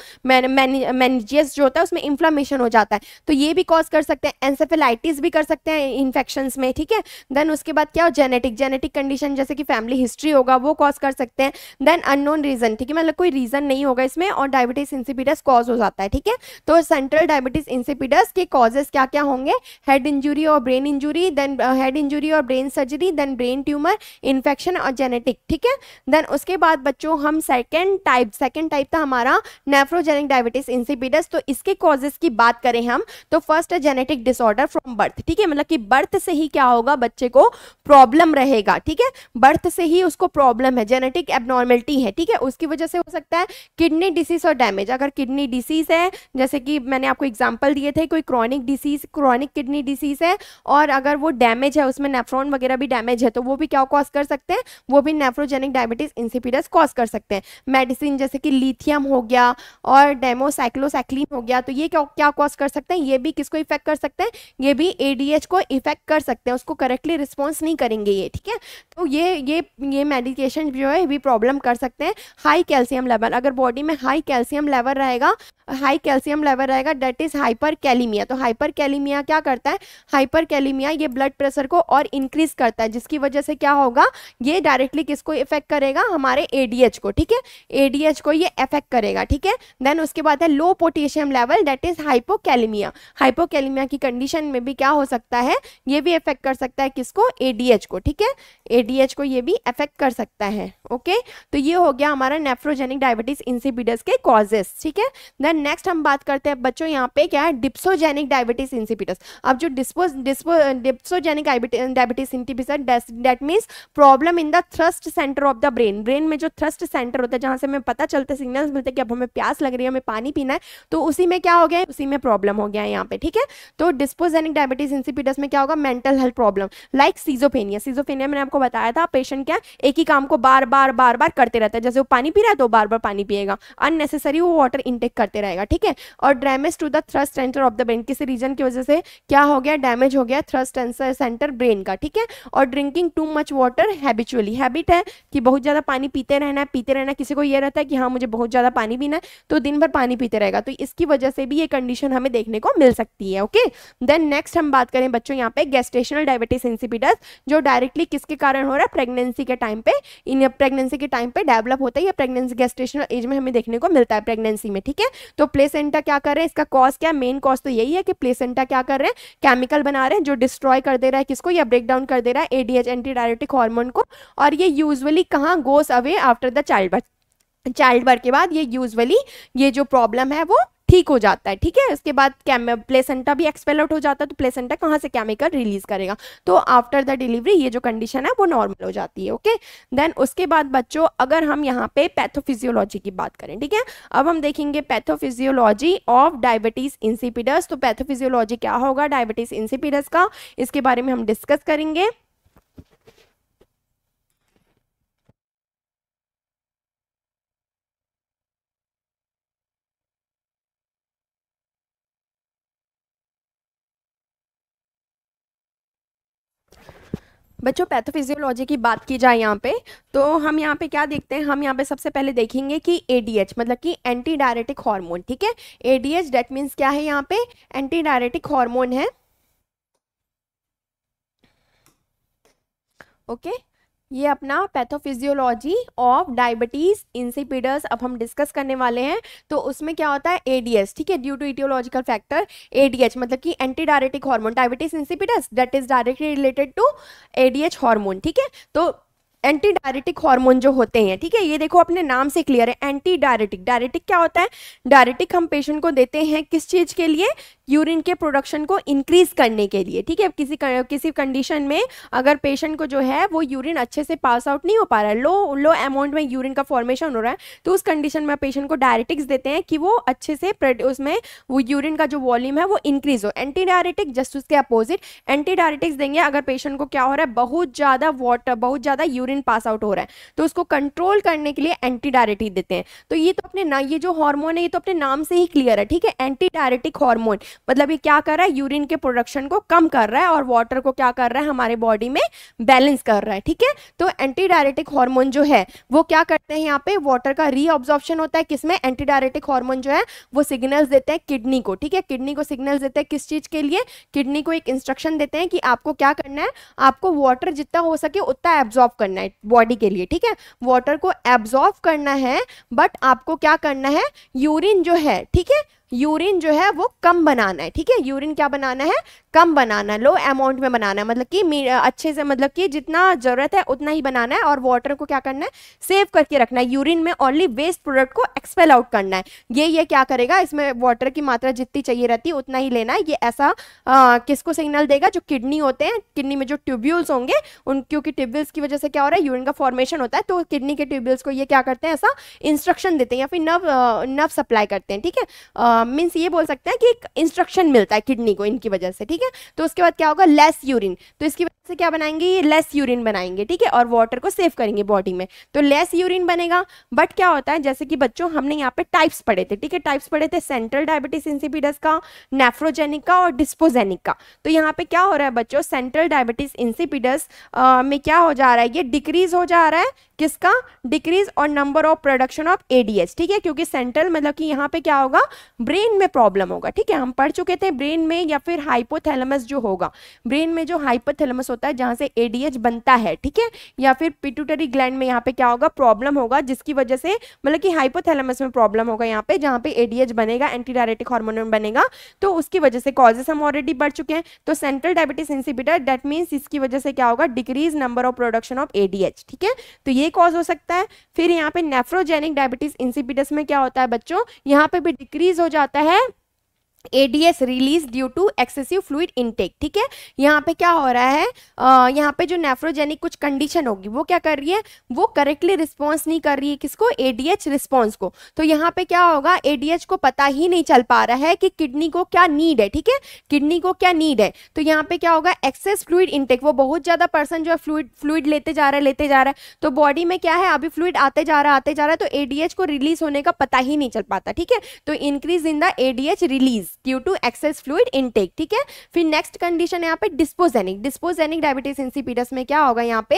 मेनिंजियस जो होता है उसमें इन्फ्लामेशन हो जाता है, तो ये भी कॉज कर सकते हैं। एंसेफेलाइटिस भी कर सकते हैं इन्फेक्शंस में। ठीक है, देन उसके बाद क्या हो, जेनेटिक कंडीशन जैसे कि फैमिली हिस्ट्री होगा वो कॉज कर सकते हैं। देन अननोन रीजन, ठीक है, मतलब कोई रीजन नहीं नहीं होगा इसमें, और डायबिटीज इंसिपिडस कॉज हो जाता है, ठीक है। तो सेंट्रल डायबिटीज इंसिपिडस के कॉजेस क्या क्या होंगे, हेड इंजुरी और brain injury, then head injury और brain surgery, then brain tumour, infection और जेनेटिक, ठीक है। देन उसके बाद बच्चों हम सेकेंड टाइप था हमारा नेफ्रोजेनिक डायबिटीज इंसिपिडस। तो इसके कॉजेस की बात करें हम तो फर्स्ट है जेनेटिक डिसऑर्डर फ्रॉम बर्थ, ठीक है, मतलब कि बर्थ से ही क्या होगा, बच्चे को प्रॉब्लम रहेगा, ठीक है, बर्थ से ही उसको प्रॉब्लम है, जेनेटिक एबनॉर्मेलिटी है, ठीक है। उसकी वजह से हो सकता है किडनी डिसीज और डैमेज, अगर किडनी डिसीज है, जैसे कि मैंने आपको एग्जांपल दिए थे, कोई chronic disease, chronic kidney disease है, और अगर वो डैमेज है, उसमें नेफ्रॉन वगैरह भी डैमेज है, तो वो भी क्या कॉज कर सकते हैं, वो भी नेफ्रोजेनिक डायबिटीज इंसिपिडस कॉज कर सकते हैं। मेडिसिन जैसे कि लिथियम हो गया और डेमोसाइक्लोसाइक्लिन हो गया, तो ये क्या कॉज कर सकते हैं, ये भी किसको इफेक्ट कर सकते हैं, ये भी एडीएच को इफेक्ट कर सकते हैं, उसको करेक्टली रिस्पॉन्स नहीं करेंगे ये, ठीक है। तो ये मेडिकेशन जो है भी प्रॉब्लम कर सकते हैं। हाई कैल्शियम लेवल, अगर बॉडी में हाई कैल्शियम लेवल रहेगा दैट इज हाइपर कैलीमिया। तो हाइपर कैलीमिया क्या करता है, हाइपर कैलीमिया ये ब्लड प्रेशर को और इंक्रीज करता है, जिसकी वजह से क्या होगा, ये डायरेक्टली किसको इफेक्ट करेगा, हमारे एडीएच को, ठीक है, एडीएच को ये इफेक्ट करेगा, ठीक है। देन उसके बाद है low potassium level that is hypokalaemia. Hypokalaemia की कंडीशन में भी क्या हो सकता है, ये भी इफेक्ट कर सकता है किसको, एडीएच को, ठीक है, एडीएच को ये भी इफेक्ट कर सकता है, ओके। तो ये हो गया हमारा नेफ्रोजेनिक डायबिटीज इंसिपिडस के कॉजेस, ठीक है। देन नेक्स्ट हम बात करते हैं बच्चों यहाँ पे क्या है, डिप्सोजेनिक डायबिटीज इंसिपिडस। अब जो dipsogenic diabetes insipidus that means problem in the thirst centre of the brain, brain में जो थ्रस्ट सेंटर होता है, जहां से हमें पता चलता है, सिग्नल्स मिलते हैं कि अब हमें प्यास लग रही है, हमें पानी पीना है, तो उसी में क्या हो गया है, उसी में प्रॉब्लम हो गया है यहाँ पे, ठीक है। तो डिस्पोजेनिक डायबिटीज इंसिपिडस में क्या होगा, मेंटल हेल्थ प्रॉब्लम लाइक सीजोफेनिया। सीजोफेनिया मैंने आपको बताया था, पेशेंट क्या एक ही काम को बार बार करते रहता है, जैसे वो पानी पी रहा है तो बार बार पानी पिएगा, अननेसेसरी वो वाटर इनटेक करते रहेगा, ठीक है। और damage to the thirst centre of the brain, किसी रीजन की वजह से क्या हो गया, डैमेज हो गया थ्रस्ट सेंटर ब्रेन का, ठीक है। और drinking too much water habitually, habit है कि बहुत ज्यादा पानी पीते रहना है, किसी को ये रहता है कि हाँ मुझे बहुत ज्यादा पानी पीना है, तो दिन भर पानी पीते रहेगा, तो इसकी वजह से भी ये कंडीशन हमें देखने को मिल सकती है, ओके। देन नेक्स्ट हम बात करें बच्चों यहाँ पे गेस्टेशनल डायबिटीज इंसिपिडस, जो डायरेक्टली किसके कारण हो रहा है, प्रेगनेंसी के टाइम पे, इन प्रेगनेंसी के टाइम पे डेवलप होता है, या प्रेगनेंसी गेस्टेशनल एज में हमें देखने को मिलता है प्रेगनेंसी में, ठीक है। तो प्लेसेंटा क्या कर रहे हैं, इसका कॉज क्या, मेन कॉज तो यही है कि प्लेसेंटा क्या कर रहे हैं, केमिकल बना रहे हैं जो डिस्ट्रॉय कर दे रहा है किसको, या ब्रेक डाउन कर दे रहा है एडीएच एंटी डायरेटिक हार्मोन को, और ये यूजुअली कहाँ goes away after the child birth के बाद ये यूजुअली ये जो प्रॉब्लम है वो ठीक हो जाता है, ठीक है। उसके बाद प्लेसेंटा भी एक्सपेल आउट हो जाता है, तो प्लेसेंटा कहाँ से केमिकल रिलीज करेगा, तो आफ्टर द डिलीवरी ये जो कंडीशन है वो नॉर्मल हो जाती है, ओके। देन उसके बाद बच्चों अगर हम यहाँ पे पैथोफिजियोलॉजी की बात करें, ठीक है, अब हम देखेंगे पैथोफिजियोलॉजी ऑफ डायबिटीज इंसिपिडस। तो पैथोफिजियोलॉजी क्या होगा डायबिटीज इंसिपिडस का, इसके बारे में हम डिस्कस करेंगे। बच्चों पैथोफिजियोलॉजी की बात की जाए यहाँ पे, तो हम यहाँ पे क्या देखते हैं, हम यहाँ पे सबसे पहले देखेंगे कि एडीएच मतलब कि एंटी डायरेटिक हार्मोन, ठीक है। एडीएच दैट मीन्स क्या है, यहाँ पे एंटी डायरेटिक हार्मोन है, ओके। ये अपना पैथोफिजियोलॉजी ऑफ डायबिटीज इंसिपिडस अब हम डिस्कस करने वाले हैं। तो उसमें क्या होता है एडीएच, ठीक है, due to aetiological factor ADH मतलब कि anti diuretic hormone, diabetes insipidus that is directly related to ADH hormone, ठीक है। तो एंटी डायरेटिक हार्मोन जो होते हैं, ठीक है, ये देखो अपने नाम से क्लियर है, एंटी डायरेटिक। डायरेटिक क्या होता है, डायरेटिक हम पेशेंट को देते हैं किस चीज के लिए, यूरिन के प्रोडक्शन को इंक्रीज करने के लिए, ठीक है। किसी कंडीशन में अगर पेशेंट को जो है वो यूरिन अच्छे से पास आउट नहीं हो पा रहा है, लो अमाउंट में यूरिन का फॉर्मेशन हो रहा है, तो उस कंडीशन में पेशेंट को डायरेटिक्स देते हैं कि वो अच्छे से उसमें वो यूरिन का जो वॉल्यूम है वो इंक्रीज हो। एंटी डायरेटिक जस्ट उसके अपोजिट, एंटी डायरेटिक्स देंगे अगर पेशेंट को क्या हो रहा है, बहुत ज्यादा वाटर, बहुत ज्यादा यूरिन पास आउट हो रहा है, तो उसको कंट्रोल करने के लिए एंटी डायरेटिक देते हैं। तो ये तो अपने ना, ये जो हार्मोन है ये तो अपने नाम से ही क्लियर है, ठीक है। एंटी डायरेटिक हार्मोन मतलब ये क्या कर रहा है, यूरिन के प्रोडक्शन को कम कर रहा है और वाटर को क्या कर रहा है, हमारे बॉडी में बैलेंस कर रहा है, ठीक है। तो एंटी डायरेटिक हार्मोन जो है वो क्या करते हैं, यहाँ पे वाटर का रीअब्जॉर्प्शन होता है किसमें, एंटी डायरेटिक हार्मोन जो है वो सिग्नल्स देते हैं किडनी को, ठीक है। किडनी को सिग्नल्स देते हैं किस चीज के लिए, किडनी को एक इंस्ट्रक्शन देते हैं कि आपको क्या करना है, आपको वाटर जितना हो सके उतना एब्जॉर्ब करना करना है बॉडी के लिए, ठीक है, वाटर को एब्जॉर्ब करना है, बट आपको क्या करना है, यूरिन जो है, ठीक है, यूरिन जो है वो कम बनाना है, ठीक है, यूरिन क्या बनाना है, कम बनाना है, लो अमाउंट में बनाना है, मतलब कि अच्छे से, मतलब कि जितना जरूरत है उतना ही बनाना है, और वाटर को क्या करना है, सेव करके रखना है, यूरिन में ओनली वेस्ट प्रोडक्ट को एक्सपेल आउट करना है। ये क्या करेगा, इसमें वाटर की मात्रा जितनी चाहिए रहती है उतना ही लेना है। ये ऐसा किसको सिग्नल देगा, जो किडनी होते हैं, किडनी में जो ट्यूब्यूल्स होंगे उन, क्योंकि ट्यूब्यूल्स की वजह से क्या हो रहा है, यूरिन का फॉर्मेशन होता है, तो किडनी के ट्यूब्यूल्स को ये क्या करते हैं, ऐसा इंस्ट्रक्शन देते हैं, या फिर नर्व सप्लाई करते हैं, ठीक है, मीन्स ये बोल सकते हैं कि एक इंस्ट्रक्शन मिलता है किडनी को इनकी वजह से, ठीक है। तो उसके बाद क्या होगा, लेस यूरिन, तो इसकी वजह से क्या बनाएंगे, ये लेस यूरिन बनाएंगे, ठीक है, और वाटर को सेव करेंगे बॉडी में, तो लेस यूरिन बनेगा। बट क्या होता है, जैसे कि बच्चों हमने यहाँ पे टाइप्स पढ़े थे, ठीक है, टाइप्स पढ़े थे सेंट्रल डायबिटीज इंसिपिडस का, नेफ्रोजेनिक का और डिस्पोजेनिक का। तो यहाँ पे क्या हो रहा है बच्चों, सेंट्रल डायबिटीज इंसिपिडस में क्या हो जा रहा है, ये डिक्रीज हो जा रहा है, किसका, डिक्रीज और number of production of ADH, ठीक है, क्योंकि सेंट्रल मतलब कि यहाँ पे क्या होगा, ब्रेन में प्रॉब्लम होगा, ठीक है, हम पढ़ चुके थे ब्रेन में, या फिर हाइपोथैलेमस जो होगा, ब्रेन में जो हाइपोथैलेमस होता है जहां से एडीएच बनता है, ठीक है, या फिर पिट्यूटरी ग्लैंड में यहाँ पे क्या होगा, प्रॉब्लम होगा, जिसकी वजह से मतलब कि हाइपोथैलेमस में प्रॉब्लम होगा यहाँ पे, जहाँ पे एडीएच बनेगा, एंटी डायरेटिक हार्मोन बनेगा, तो उसकी वजह से कॉजेस हम ऑलरेडी पढ़ चुके हैं। तो central diabetes insipidus, that means इसकी वजह से क्या होगा, decrease number of production of ADH, ठीक है, तो ये कॉज हो सकता है। फिर यहाँ पे नेफ्रोजेनिक डायबिटीज इंसिपिडस में क्या होता है बच्चों, यहाँ पे भी डिक्रीज हो जाता है ADS release due to excessive fluid intake, ठीक है, यहाँ पे क्या हो रहा है, यहाँ पे जो नेफ्रोजेनिक कुछ कंडीशन होगी वो क्या कर रही है, वो करेक्टली रिस्पॉन्स नहीं कर रही है, किसको, एडीएच रिस्पॉन्स को। तो यहाँ पे क्या होगा, एडीएच को पता ही नहीं चल पा रहा है कि किडनी को क्या नीड है, ठीक है, किडनी को क्या नीड है, तो यहाँ पे क्या होगा, एक्सेस फ्लूइड इनटेक, वो बहुत ज्यादा पर्सन जो है फ्लूइड लेते जा रहा है, तो बॉडी में क्या है, अभी फ्लूइड आते जा रहा है, तो एडीएच को रिलीज होने का पता ही नहीं चल पाता, ठीक है, तो increase in the ADH release due to excess fluid intake, ठीक है। फिर नेक्स्ट कंडीशन है यहाँ पे डिस्पोजेनिक डायबिटीज इंसिपिडस में क्या होगा, यहाँ पे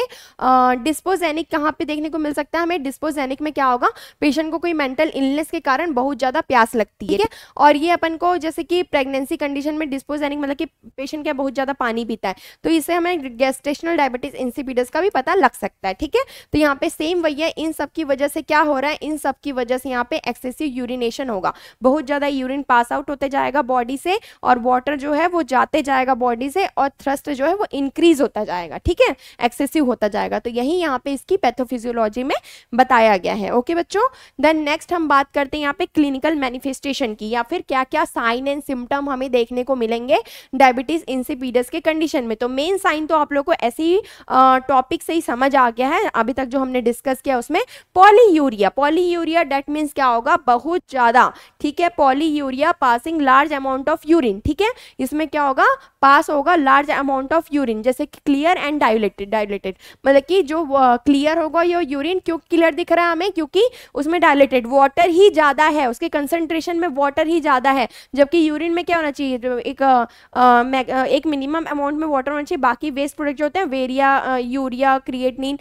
डिस्पोजेनिक कहाँ पे देखने को मिल सकता है हमें, डिस्पोजेनिक में क्या होगा, पेशेंट को कोई मेंटल इलनेस के कारण बहुत ज्यादा प्यास लगती है, ठीक है, और ये अपन को जैसे कि प्रेगनेंसी कंडीशन में डिस्पोजेनिक मतलब कि पेशेंट क्या बहुत ज्यादा पानी पीता है, तो इससे हमें गेस्टेशनल डायबिटीज इंसिपिडस का भी पता लग सकता है, ठीक है। तो यहाँ पे सेम वही है, इन सब की वजह से क्या हो रहा है, इन सब की वजह से यहाँ पे एक्सेसिव यूरिनेशन होगा, बहुत ज्यादा यूरिन पास आउट होते जाएगा बॉडी से, और वाटर जो है वो जाते जाएगा बॉडी से, और थ्रस्ट जो है वो इंक्रीज होता जाएगा, ठीक है, एक्सेसिव होता जाएगा। तो यही यहाँ पे इसकी पैथोफिजियोलॉजी में बताया गया है। ओके बच्चों, देन नेक्स्ट हम बात करते हैं यहाँ पे क्लिनिकल मैनिफेस्टेशन की, या फिर क्या क्या साइन एंड सिम्टम हमें देखने को मिलेंगे डायबिटीज इंसिपिडस के कंडीशन में। तो मेन साइन तो आप लोग को ऐसी टॉपिक से ही समझ आ गया है, अभी तक जो हमने डिस्कस किया उसमें। पॉलीयूरिया दैट मीन्स क्या होगा, बहुत ज्यादा, ठीक है, polyuria passing large amount of urine, ठीक है, इसमें क्या होगा, पास होगा लार्ज अमाउंट ऑफ यूरिन, जैसे क्लियर एंड डायलेटेड, मतलब कि जो क्लियर होगा ये यूरिन, क्यों क्लियर दिख रहा है हमें, क्योंकि उसमें डायलेटेड वाटर ही ज्यादा है, उसके कंसंट्रेशन में वाटर ही ज्यादा है, जबकि यूरिन में क्या होना चाहिए, एक मिनिमम अमाउंट में वाटर होना चाहिए, बाकी वेस्ट प्रोडक्ट जो होते हैं वेरिया, यूरिया, क्रिएटिनिन,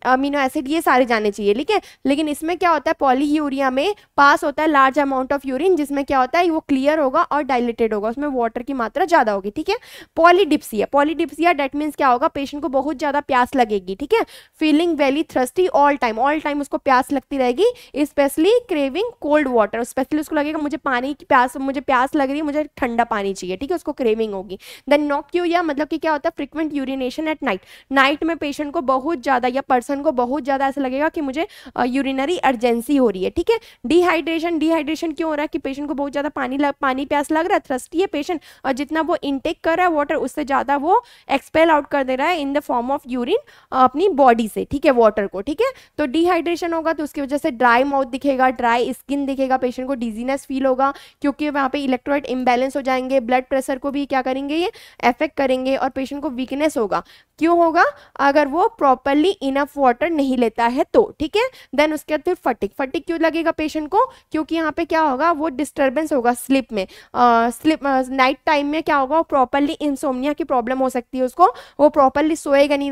अमीनो एसिड, ये सारे जाने चाहिए, ठीक है। लेकिन इसमें क्या होता है, पॉलीयूरिया में पास होता है लार्ज अमाउंट ऑफ यूरिन, जिसमें क्या होता है वो क्लियर होगा और डायलेटेड होगा, उसमें वाटर की मात्रा ज्यादा होगी, ठीक है। पॉलीडिप्सिया दैट मीन्स क्या होगा, पेशेंट को बहुत ज्यादा प्यास लगेगी, ठीक है, feeling very thirsty all time उसको प्यास लगती रहेगी, specially craving cold water, specially उसको लगेगा मुझे पानी की प्यास, मुझे प्यास लग रही है, मुझे ठंडा पानी चाहिए, ठीक है, उसको क्रेविंग होगी। देन नॉक्यूरिया मतलब कि क्या होता है, फ्रीक्वेंट यूरिनेशन एट नाइट में पेशेंट को बहुत ज्यादा या पर्सन को बहुत ज्यादा ऐसा लगेगा कि मुझे यूरिनरी अर्जेंसी हो रही है, ठीक है। डिहाइड्रेशन क्यों हो रहा है, कि पेशेंट को बहुत ज्यादा पानी प्यास लग रहा है, थ्रस्टी है पेशेंट, और जितना वो इनटेक कर रहा है वाटर उससे ज्यादा वो एक्सपेल आउट कर दे रहा है in the form of urine अपनी बॉडी से, ठीक है, वाटर को, ठीक है। तो डिहाइड्रेशन होगा तो उसकी वजह से ड्राई माउथ दिखेगा, ड्राई स्किन दिखेगा, पेशेंट को डिजीनेस फील होगा, क्योंकि वहाँ पे इलेक्ट्रोलाइट इम्बैलेंस हो जाएंगे, ब्लड प्रेशर को भी क्या करेंगे, ये अफेक्ट करेंगे, और पेशेंट को वीकनेस होगा। क्यों होगा, अगर वो प्रॉपरली इनफ वाटर नहीं लेता है तो, ठीक है। देन उसके बाद फिर फटिग क्यों लगेगा पेशेंट को, क्योंकि यहाँ पे क्या होगा, वो डिस्टर्बेंस होगा स्लिप में, नाइट टाइम में क्या होगा, प्रॉपरली इंसोम्निया की प्रॉब्लम हो सकती है उसको, वो प्रॉपरली सोएगा नहीं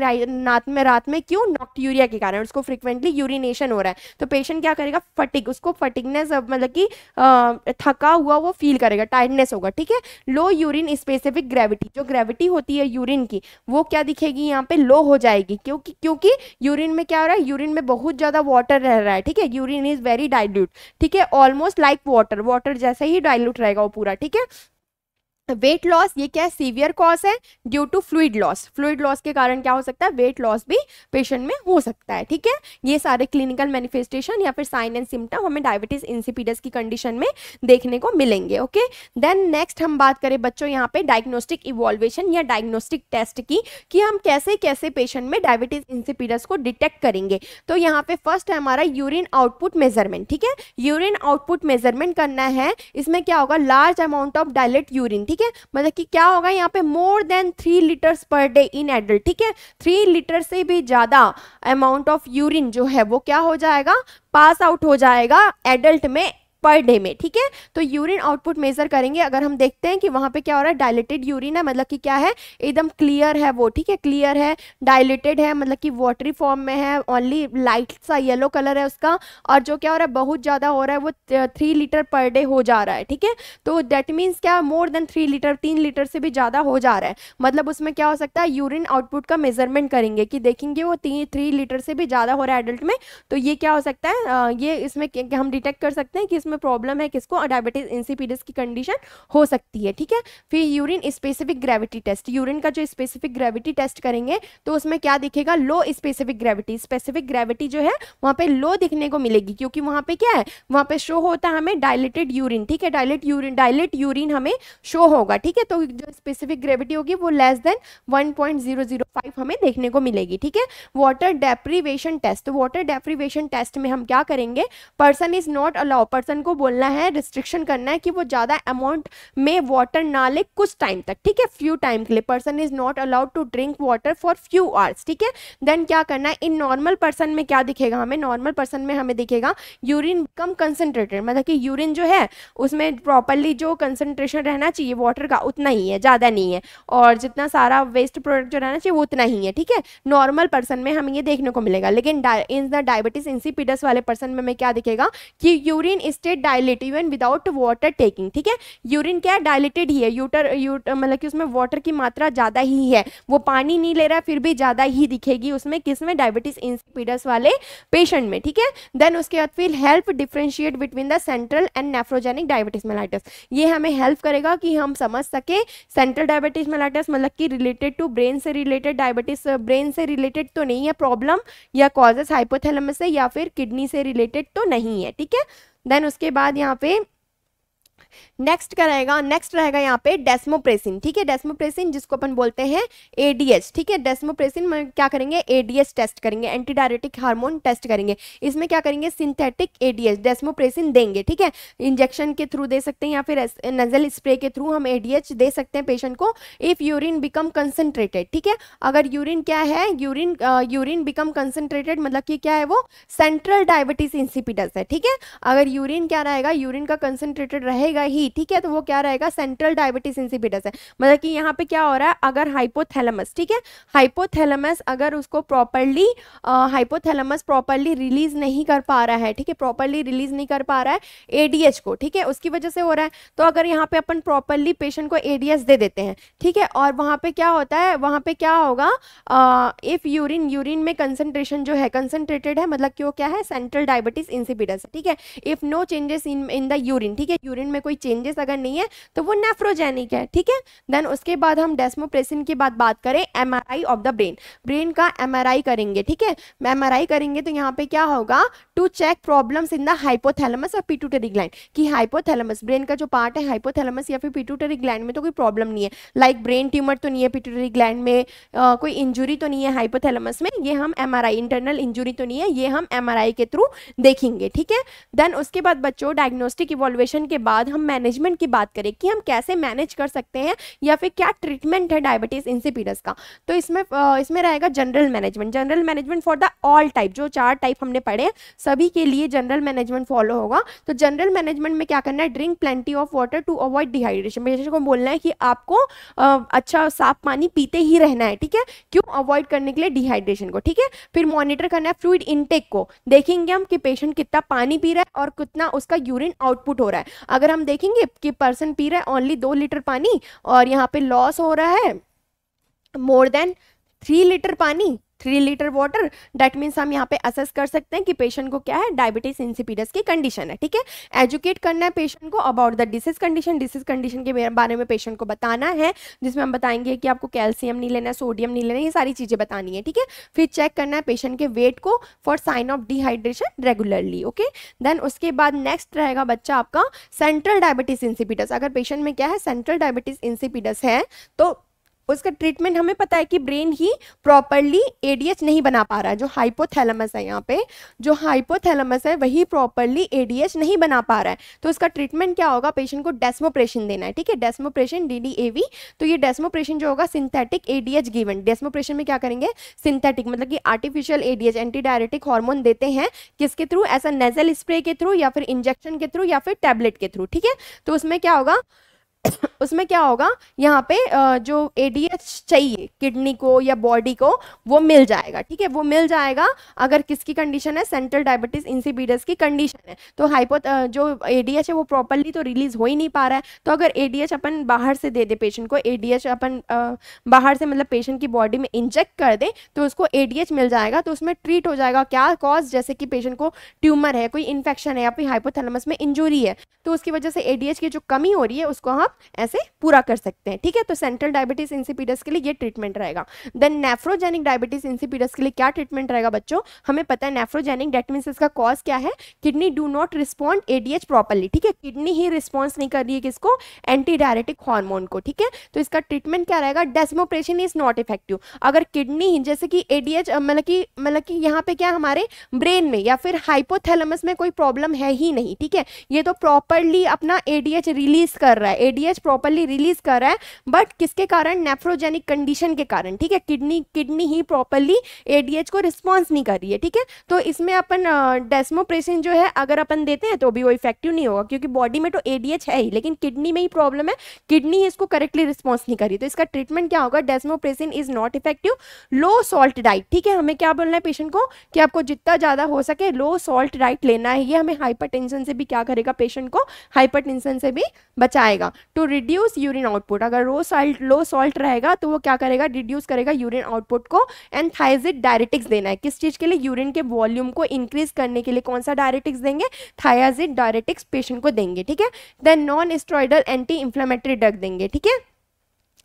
रात में क्यों, नॉक्ट्यूरिया के कारण, उसको फ्रिक्वेंटली यूरिनेशन हो रहा है, तो पेशेंट क्या करेगा, उसको फटिगनेस मतलब कि थका हुआ वो फील करेगा, टायर्डनेस होगा, ठीक है। लो यूरिन स्पेसिफिक ग्रेविटी, जो ग्रेविटी होती है यूरिन की वो क्या दिखेगी यहाँ पे, लो हो जाएगी, क्योंकि यूरिन में क्या हो रहा है, यूरिन में बहुत ज्यादा वाटर रह रहा है, ठीक है। यूरिन इज वेरी डाइल्यूट, ठीक है, ऑलमोस्ट लाइक वाटर जैसा ही डाइल्यूट रहेगा वो पूरा, ठीक है। वेट लॉस, ये क्या है, सीवियर कॉज है ड्यू टू फ्लूइड लॉस के कारण क्या हो सकता है, वेट लॉस भी पेशेंट में हो सकता है, ठीक है। ये सारे क्लिनिकल मैनिफेस्टेशन या फिर साइन एंड सिम्टम हमें डायबिटीज इंसिपिडस की कंडीशन में देखने को मिलेंगे, ओके। देन नेक्स्ट हम बात करें बच्चों यहाँ पे डायग्नोस्टिक इवॉल्वेशन या डायग्नोस्टिक टेस्ट की, कि हम कैसे कैसे पेशेंट में डायबिटीज इंसिपिडस को डिटेक्ट करेंगे। तो यहाँ पे फर्स्ट है हमारा यूरिन आउटपुट मेजरमेंट, ठीक है। यूरिन आउटपुट मेजरमेंट करना है, इसमें क्या होगा, large amount of dilate urine, ठीक है, मतलब कि क्या होगा यहाँ पे, more than 3 litres per day in adult, ठीक है। 3 लीटर से भी ज्यादा अमाउंट ऑफ यूरिन जो है वो क्या हो जाएगा, पास आउट हो जाएगा एडल्ट में पर डे में, ठीक है। तो यूरिन आउटपुट मेजर करेंगे, अगर हम देखते हैं कि वहां पे क्या हो रहा है, डायलेटेड यूरिन है, मतलब कि क्या है, एकदम क्लियर है वो, ठीक है, क्लियर है, डायलेटेड है, मतलब कि वाटरी फॉर्म में है, ओनली लाइट सा येलो कलर है उसका, और जो क्या हो रहा है, बहुत ज्यादा हो रहा है, वो 3 लीटर पर डे हो जा रहा है, ठीक है। तो दैट मीन्स क्या, मोर देन 3 लीटर, 3 लीटर से भी ज्यादा हो जा रहा है, मतलब उसमें क्या हो सकता है, यूरिन आउटपुट का मेजरमेंट करेंगे कि देखेंगे वो 3 लीटर से भी ज्यादा हो रहा है एडल्ट में, तो ये क्या हो सकता है, ये इसमें हम डिटेक्ट कर सकते हैं कि इसमें प्रॉब्लम है, किसको, डायबिटीज इंसिपिडस की कंडीशन हो सकती है, ठीक है। फिर urine specific gravity test, urine का जो स्पेसिफिक ग्रेविटी टेस्ट करेंगे तो उसमें क्या दिखेगा, लो स्पेसिफिक ग्रेविटी जो है वहां पे लो दिखने को मिलेगी, क्योंकि वहां पे क्या है, वहां पे शो होता है हमें डायलेटेड यूरिन, ठीक है, डायलेट यूरिन हमें शो होगा, ठीक है। तो जो स्पेसिफिक ग्रेविटी होगी वो लेस देन 1.005 हमें देखने को मिलेगी, ठीक है। वाटर डेप्रीवेशन टेस्ट, तो वाटर डेप्रीवेशन टेस्ट में हम क्या करेंगे, person is not allow, person को बोलना है, रिस्ट्रिक्शन करना है कि वो ज्यादा अमाउंट में वाटर ना ले कुछ टाइम तक, ठीक है, फ्यू टाइम के लिए, person is not allowed to drink water for few hours, ठीक है। देन क्या करना है, इन नॉर्मल पर्सन में क्या दिखेगा हमें, नॉर्मल पर्सन में हमें दिखेगा यूरिन कम कंसंट्रेटेड, मतलब कि यूरिन जो है उसमें प्रॉपरली जो कंसंट्रेशन रहना चाहिए वाटर का उतना ही है, ज्यादा नहीं है, और जितना सारा वेस्ट प्रोडक्ट जो रहना चाहिए वो उतना ही है, ठीक है, नॉर्मल पर्सन में हमें ये देखने को मिलेगा। लेकिन इन द डायबिटीज इंसिपिडस वाले पर्सन में हमें क्या दिखेगा कि urine state dilate even without water taking, ठीक है, यूरिन क्या डायलेटेड ही है, मतलब कि उसमें वाटर की मात्रा ज्यादा ही है, वो पानी नहीं ले रहा है फिर भी ज्यादा ही दिखेगी उसमें, किसमें, डायबिटीज इंसिपिडस वाले पेशेंट में, ठीक है। देन उसके बाद फिर help differentiate between the central and nephrogenic diabetes mellitus, ये हमें हेल्प करेगा कि हम समझ सके सेंट्रल डायबिटीज मेलाइटस मतलब कि रिलेटेड टू ब्रेन से रिलेटेड डायबिटीज, ब्रेन से रिलेटेड तो नहीं है प्रॉब्लम या कॉजेस हाइपोथैलेमस से या फिर किडनी से रिलेटेड तो नहीं है, ठीक है। देन उसके बाद यहाँ पे नेक्स्ट रहेगा यहाँ पे डेस्मोप्रेसिन, ठीक है, डेस्मोप्रेसिन जिसको अपन बोलते हैं एडीएच, ठीक है। डेस्मोप्रेसिन में क्या करेंगे, एडीएच टेस्ट करेंगे, एंटी डायरेटिक हार्मोन टेस्ट करेंगे, इसमें क्या करेंगे, सिंथेटिक एडीएच डेस्मोप्रेसिन देंगे, ठीक है, इंजेक्शन के थ्रू दे सकते हैं या फिर नजल स्प्रे के थ्रू हम एडीएच दे सकते हैं पेशेंट को, इफ यूरिन बिकम कंसंट्रेटेड, ठीक है। अगर यूरिन क्या है, यूरिन बिकम कंसंट्रेटेड मतलब कि क्या है, वो सेंट्रल डायबिटीज इंसिपिडस है, ठीक है। अगर यूरिन क्या रहेगा, यूरिन का कंसंट्रेटेड रहेगा ही, ठीक है, तो वो क्या रहेगा, सेंट्रल डायबिटीज इंसिपिडस है, मतलब कि यहाँ पे क्या हो रहा है, अगर हाइपोथैलेमस, ठीक है, हाइपोथैलेमस अगर उसको प्रॉपरली रिलीज नहीं कर पा रहा है, ठीक है, प्रॉपरली रिलीज नहीं कर पा रहा है एडीएच को, ठीक है, उसकी वजह से हो रहा है, तो अगर यहाँ पे अपन प्रॉपरली पेशेंट को एडीएच दे देते हैं, ठीक है, और वहां पे क्या होता है, वहां पे क्या होगा, इफ यूरिन में कंसंट्रेशन जो है कंसंट्रेटेड है, मतलब कि वो क्या है, सेंट्रल डायबिटीज इंसिपिडस, ठीक है। If no changes in the urine, ठीक है, यूरिन में कोई चेंजेस अगर नहीं है तो वो नेफ्रोजेनिक है, ठीक है। देन उसके बाद हम डेस्मोप्रेसिन की बात करें, एमआरआई ऑफ द ब्रेन का एमआरआई करेंगे, ठीक है, एमआरआई करेंगे तो यहाँ पे क्या होगा, to check problems in the hypothalamus और पिट्यूटरी ग्लैंड, कि हाइपोथैलेमस ब्रेन का जो पार्ट है हाइपोथैलेमस या फिर पिट्यूटरी ग्लैंड में तो कोई प्रॉब्लम नहीं है, लाइक ब्रेन ट्यूमर तो नहीं है पिट्यूटरी ग्लैंड में, कोई इंजुरी तो नहीं है हाइपोथैलेमस में, ये हम एमआरआई, इंटरनल इंजुरी तो नहीं है, ये हम एमआरआई के थ्रू देखेंगे, ठीक है। देन उसके बाद बच्चों डायग्नोस्टिक इवॉल्वेशन के बाद हम मैनेजमेंट की बात करें कि हम कैसे मैनेज कर सकते हैं या फिर क्या ट्रीटमेंट है डायबिटीज इंसिपिडस का, तो इसमें रहेगा general management for the all type, जो 4 टाइप हमने पढ़े सभी के लिए जनरल मैनेजमेंट फॉलो होगा। तो जनरल मैनेजमेंट में क्या करना है, drink plenty of water to avoid dehydration, patient को बोलना है कि आपको अच्छा साफ पानी पीते ही रहना है, ठीक है, क्यों, अवॉइड करने के लिए डिहाइड्रेशन को, ठीक है। फिर मॉनिटर करना है फ्लूइड इनटेक को, देखेंगे हम कि पेशेंट कितना पानी पी रहा है और कितना उसका यूरिन आउटपुट हो रहा है। अगर हम देखेंगे कि पर्सन पी रहा है ओनली 2 लीटर पानी और यहाँ पे लॉस हो रहा है मोर देन 3 लीटर पानी, 3 लीटर वाटर, दैट मीन्स हम यहाँ पे असेस कर सकते हैं कि पेशेंट को क्या है, डायबिटीज इंसिपिडस की कंडीशन है, ठीक है। एजुकेट करना है पेशेंट को अबाउट द डिसीज कंडीशन के बारे में पेशेंट को बताना है, जिसमें हम बताएंगे कि आपको कैल्शियम नहीं लेना है, सोडियम नहीं लेना है, ये सारी चीजें बतानी है, ठीक है। फिर चेक करना है पेशेंट के वेट को for sign of dehydration regularly, okay. Then उसके बाद नेक्स्ट रहेगा बच्चा आपका सेंट्रल डायबिटीज इंसिपिडस। अगर पेशेंट में क्या है, सेंट्रल डायबिटीज इंसिपिडस है, तो उसका ट्रीटमेंट हमें पता है कि ब्रेन ही प्रॉपरली एडीएच नहीं बना पा रहा है, जो हाइपोथैलेमस है, यहाँ पे जो हाइपोथैलेमस है वही प्रॉपरली एडीएच नहीं बना पा रहा है, तो इसका ट्रीटमेंट क्या होगा, पेशेंट को डेस्मोप्रेशन देना है, ठीक है, डेस्मोप्रेशन DDAV। तो ये डेस्मोप्रेशन जो होगा सिंथेटिक एडीएच गिवन, डेस्मोप्रेशन में क्या करेंगे, सिंथेटिक मतलब कि artificial ADH anti diuretic hormone देते हैं, किसके थ्रू, ऐसा नेजल स्प्रे के थ्रू या फिर इंजेक्शन के थ्रू या फिर टैबलेट के थ्रू, ठीक है। तो उसमें क्या होगा उसमें क्या होगा, यहाँ पे जो एडीएच चाहिए किडनी को या बॉडी को वो मिल जाएगा, ठीक है, वो मिल जाएगा। अगर किसकी कंडीशन है, सेंट्रल डायबिटीज इंसिपिडस की कंडीशन है, तो जो एडीएच है वो प्रॉपरली तो रिलीज हो ही नहीं पा रहा है, तो अगर एडीएच अपन बाहर से दे दे पेशेंट को, एडीएच अपन बाहर से मतलब पेशेंट की बॉडी में इंजेक्ट कर दे तो उसको एडीएच मिल जाएगा, तो उसमें ट्रीट हो जाएगा क्या कॉज, जैसे कि पेशेंट को ट्यूमर है, कोई इन्फेक्शन है या फिर हाइपोथैलेमस में इंजुरी है, तो उसकी वजह से एडीएच की जो कमी हो रही है उसको हम ऐसे पूरा कर सकते हैं, ठीक है। तो सेंट्रल डायबिटीज इंसिपिडस के लिए ये ट्रीटमेंट रहेगा। देन नेफ्रोजेनिक डायबिटीज इंसिपिडस के लिए क्या ट्रीटमेंट रहेगा बच्चों, हमें पता है नेफ्रोजेनिक दैट मींस इसका कॉज क्या है, kidney do not respond ADH properly, ठीक है, किडनी ही रिस्पॉन्स नहीं कर रही है किसको, एंटी डायरेटिक हार्मोन को, ठीक है। तो इसका ट्रीटमेंट क्या रहेगा, डेस्मोप्रेशन इज नॉट इफेक्टिव। अगर किडनी जैसे कि एडीएच मतलब कि यहाँ पे क्या हमारे ब्रेन में या फिर हाइपोथैलेमस में कोई प्रॉब्लम है ही नहीं, ठीक है, ये तो प्रॉपरली अपना एडीएच रिलीज कर रहा है, एडीएच प्रॉपरली रिलीज कर रहा है, बट किसके कारण, नेफ्रोजेनिक कंडीशन के कारण, ठीक है, किडनी ही प्रॉपरली एडीएच को रिस्पॉन्स नहीं कर रही है, ठीक है। तो इसमें अपन डेस्मोप्रेसिन जो है अगर अपन देते हैं तो भी वो इफेक्टिव नहीं होगा, क्योंकि बॉडी में तो एडीएच है ही लेकिन किडनी में ही प्रॉब्लम है, किडनी ही इसको करेक्टली रिस्पॉन्स नहीं कर रही, तो इसका ट्रीटमेंट क्या होगा, desmopressin is not effective, low salt diet, ठीक है, हमें क्या बोलना है पेशेंट को कि आपको जितना ज्यादा हो सके लो सॉल्ट डाइट लेना है, ये हमें हाइपरटेंशन से भी क्या करेगा, पेशेंट को हाइपरटेंशन से भी बचाएगा। टू रिड्यूस यूरिन आउटपुट, अगर लो सॉल्ट रहेगा तो वो क्या करेगा, रिड्यूस करेगा यूरिन आउटपुट को। एंड थायजिड डायरेटिक्स देना है, किस चीज के लिए, यूरिन के वॉल्यूम को इंक्रीज करने के लिए कौन सा डायरेटिक्स देंगे, थायजिड डायरेटिक्स पेशेंट को देंगे, ठीक है। Then non steroidal anti inflammatory drug देंगे, ठीक है।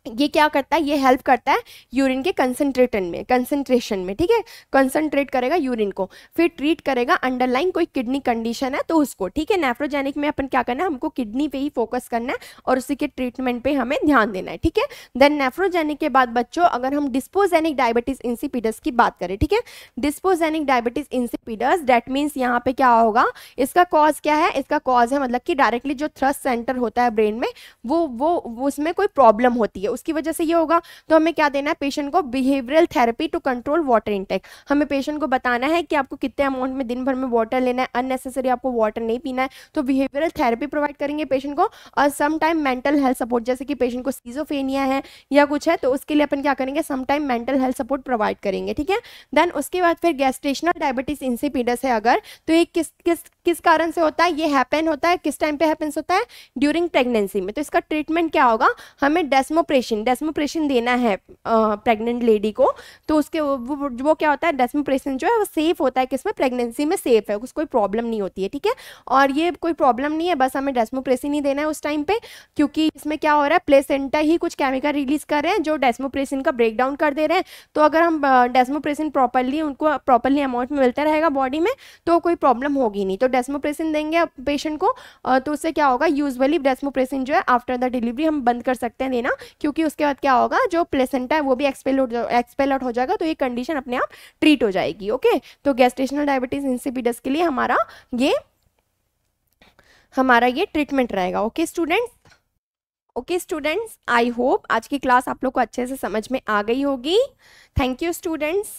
ये क्या करता है, ये हेल्प करता है यूरिन के कंसंट्रेशन में, ठीक है, कंसंट्रेट करेगा यूरिन को। फिर ट्रीट करेगा अंडरलाइन कोई किडनी कंडीशन है तो उसको, ठीक है। नेफ्रोजेनिक में अपन क्या करना है, हमको किडनी पे ही फोकस करना है और उसी के ट्रीटमेंट पे हमें ध्यान देना है, ठीक है। देन नेफ्रोजेनिक के बाद बच्चों अगर हम डिस्पोजेनिक डायबिटीज इंसिपिडस की बात करें, ठीक है, डिस्पोजेनिक डायबिटीज इंसिपिडस दैट मीन्स यहाँ पे क्या होगा, इसका कॉज क्या है, इसका कॉज है मतलब कि डायरेक्टली जो थ्रस्ट सेंटर होता है ब्रेन में वो उसमें कोई प्रॉब्लम होती है, उसकी वजह से ये होगा। तो हमें क्या देना है पेशेंट को, behavioural therapy to control water intake, हमें पेशेंट को बताना है कि आपको कितने अमाउंट में दिन भर में वाटर लेना है, अननेसेसरी आपको वाटर नहीं पीना है, तो बिहेवियरल थेरेपी प्रोवाइड करेंगे पेशेंट को। और some time mental health support, जैसे कि पेशेंट को स्किज़ोफ्रेनिया है या कुछ है तो उसके लिए अपन क्या करेंगे, some time mental health support provide करेंगे, ठीक है। देन उसके बाद फिर गैस्ट्रेशनल डायबिटीज इंसिपिडस है अगर, तो ये किस कारण से होता है, ये हैपन होता है किस टाइम पे हैपन्स होता है, ड्यूरिंग प्रेगनेंसी में। तो इसका ट्रीटमेंट क्या होगा, हमें डेस्मोप्रेशन देना है प्रेग्नेंट लेडी को, तो उसके वो क्या होता है, डेस्मोप्रेशन जो है वो सेफ होता है, किसमें, प्रेगनेंसी में सेफ है, उसको कोई प्रॉब्लम नहीं होती है, ठीक है। और ये कोई प्रॉब्लम नहीं है, बस हमें डेस्मोप्रेशन ही देना है उस टाइम पे, क्योंकि इसमें क्या हो रहा है, प्लेसेंटा ही कुछ केमिकल रिलीज कर रहे हैं जो डेस्मोप्रेशन का ब्रेक डाउन कर दे रहे हैं। तो अगर हम डेस्मोप्रेशन प्रॉपरली उनको प्रॉपरली अमाउंट में मिलता रहेगा बॉडी में तो कोई प्रॉब्लम होगी नहीं। तो डेस्मोप्रेशन देंगे पेशेंट को, तो उससे क्या होगा, यूजुअली डेस्मोप्रेशन जो है आफ्टर द डिलीवरी हम बंद कर सकते हैं देना, क्योंकि उसके बाद क्या होगा, जो प्लेसेंटा है वो भी एक्सपेल आउट हो जाएगा, तो ये कंडीशन अपने आप ट्रीट हो जाएगी, ओके। तो गैस्ट्रेशनल डायबिटीज इंसिपिडस के लिए हमारा ये हमारा ये ट्रीटमेंट रहेगा। ओके स्टूडेंट्स, आई होप आज की क्लास आप लोग को अच्छे से समझ में आ गई होगी। Thank you students.